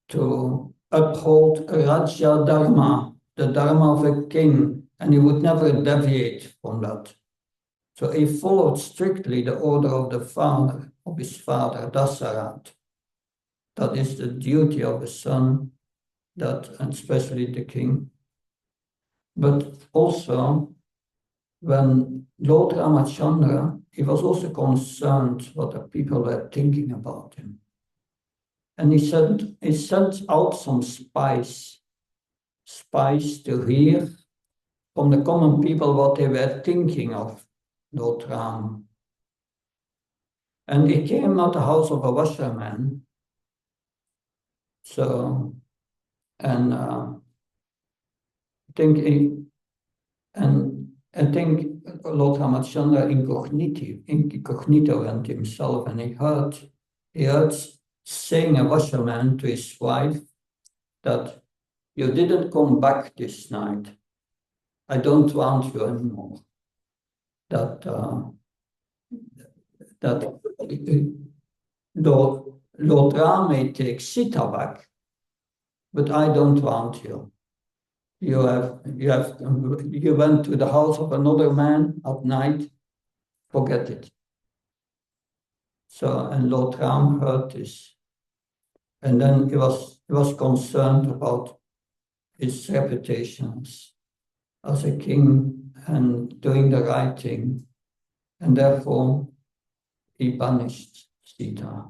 to uphold Raja Dharma, the Dharma of a king, and he would never deviate from that. So he followed strictly the order of his father, Dasarath. That is the duty of a son, and especially the king. But also, when Lord Ramachandra, he was also concerned what the people were thinking about him. And he sent out some spies to hear from the common people what they were thinking of Lord Ram. And he came at the house of a washerman. So, and I think Lord Ramachandra incognito went himself, and he heard saying a washerman to his wife that you didn't come back this night. I don't want you anymore. That Lord Ram may take Sita back, but I don't want you. You went to the house of another man at night. Forget it. So, and Lord Ram heard this, and then he was concerned about his reputation as a king and doing the right thing, and therefore he banished Sita,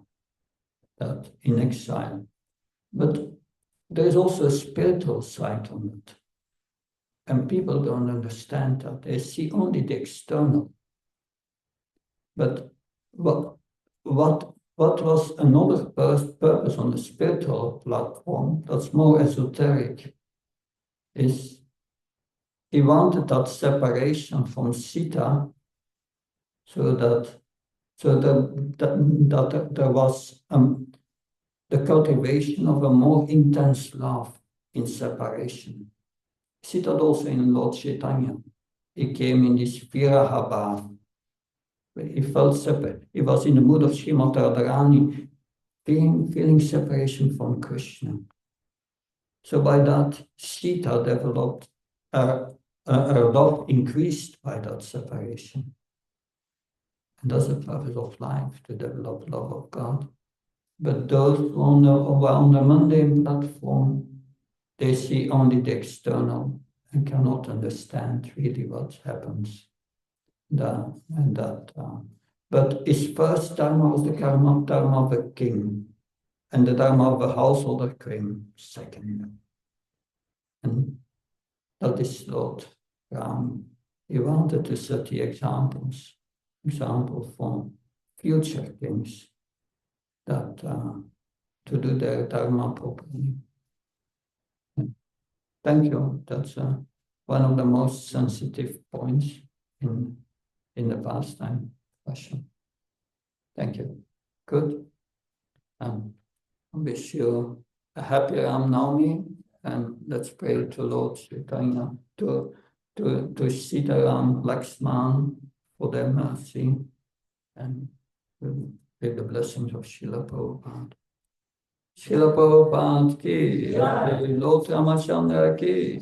that in exile. But there is also a spiritual side on it. And people don't understand that. They see only the external. But what was another purpose on the spiritual platform that's more esoteric is he wanted that separation from Sita so that there was the cultivation of a more intense love in separation. See that also in Lord Chaitanya. He came in this viraha bhav. He felt separate. He was in the mood of Srimati Radharani, feeling separation from Krishna. So by that, Sita developed, her love increased by that separation. And that's the purpose of life, to develop love of God. But those who are on the mundane platform, they see only the external and cannot understand really what happens. But his first dharma was the dharma of a king, and the dharma of a householder came second. And that is Lord Ram. He wanted to set the example for future kings that to do their dharma properly. Thank you. That's one of the most sensitive points in the pastime question. Thank you. Good. I wish you a happy Ram Navami, and let's pray to Lord Chaitanya, to Sitaram Lakshman for their mercy, and with the blessings of Srila Prabhupada. Srila Prabhupada ki, Lord Ramachandra ki.